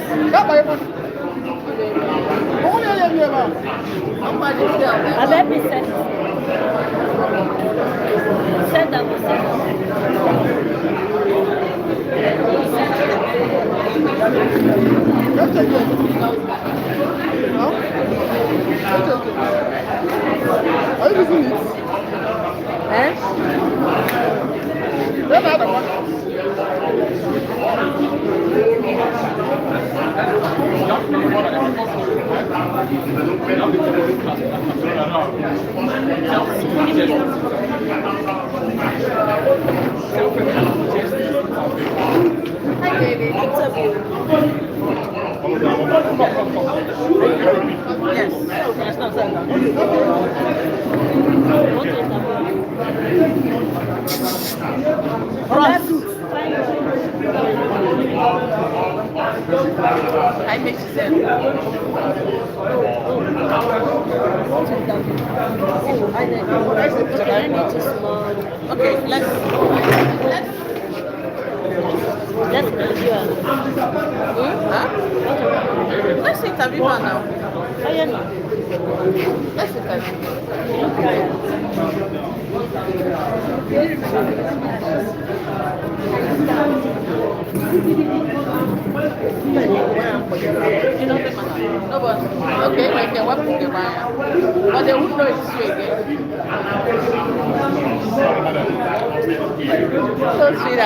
S5: I've let me set it. Set that was set.
S1: Are you using it?
S5: Eh? Hi, baby. What's up, you? Yes. Yes, no, sir. I make sense. Okay, let's interview her. Huh? Okay. Let's interview her now. Oh, yeah, no. Let's interview. You know the matter. No, but okay, like they work with the buyer, but they won't know it's you again.
S11: So sweet.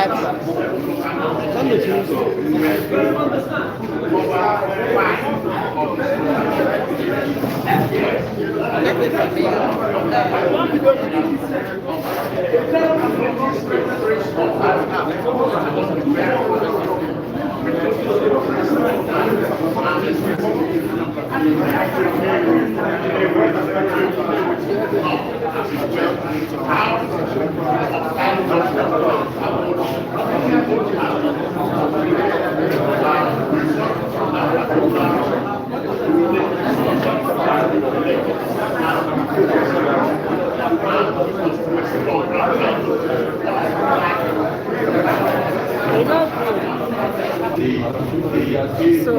S11: So,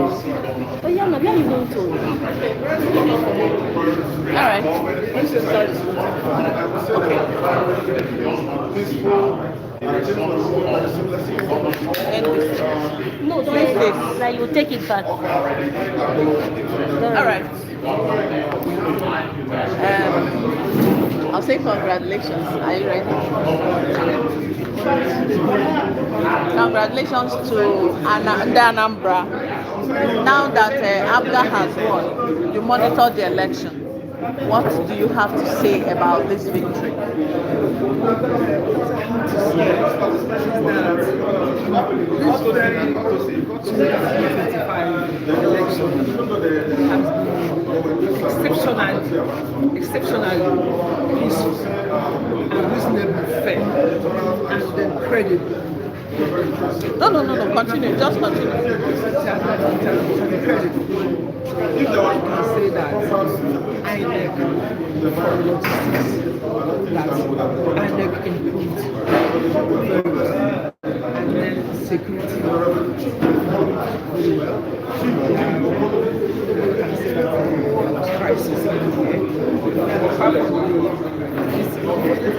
S11: oh yeah, no, where are you going to? Alright. No, this is like you take it back. Alright. I'll say congratulations. Are you ready? Congratulations to the Anambra. Now that ABGA has won, you monitor the election. What do you have to say about this victory?
S6: This very 2025 election has been exceptionally peaceful and reasonably fair and then credible.
S11: No, continue, just continue.
S6: Incredible. I can say that Inec for logistics, that Inec improved very well, and then security very well. I can say that there was crisis everywhere. And apart from this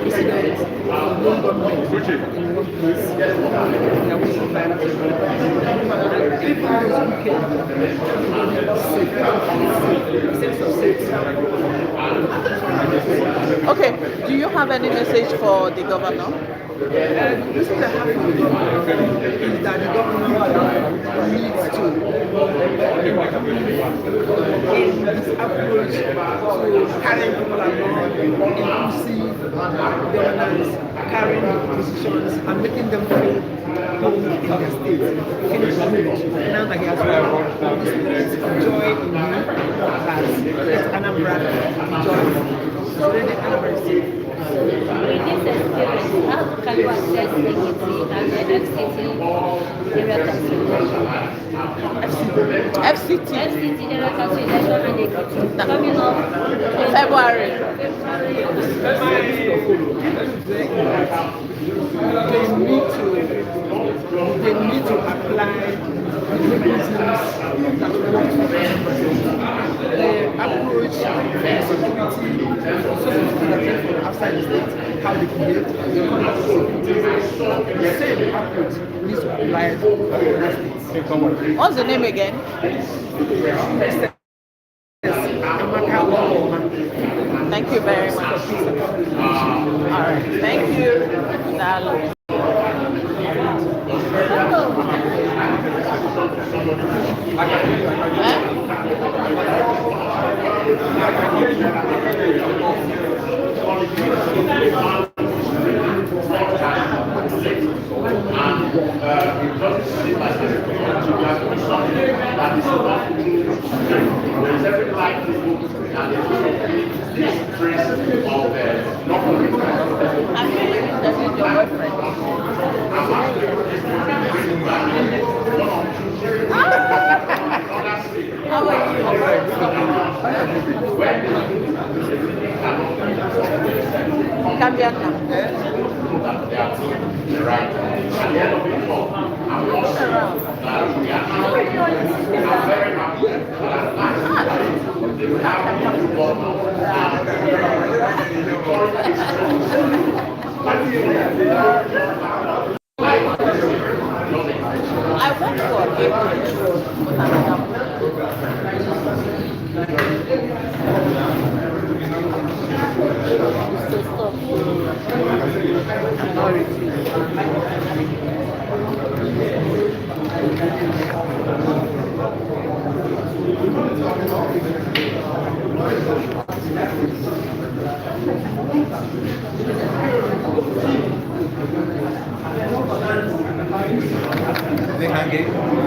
S6: incident of no government in one place, there was a virus. If I was okay, sense of safety.
S11: Okay, do you have any message for the governor?
S6: The message I have for the governor is that the governor needs to, in his approach to carrying people along, inclusive governance, carrying the positions and making them feel home in their state, finish moved. Now that he has won, the spirit of joy in him that let Anambra rejoice. So let the Anambra say,
S13: with this experience, how can you assess equity and the FCT area council election?
S11: FCT
S13: area council election and equity coming up in
S11: February.
S6: They need to apply the mechanisms that work for them. The approach, the security, social security from outside the state, how they behave, the conduct of security. The same approach needs to apply to other states.
S11: What's the name again? Thank you very much. All right, thank you. Dalo. Cambiar I went for a
S14: Is it hanging?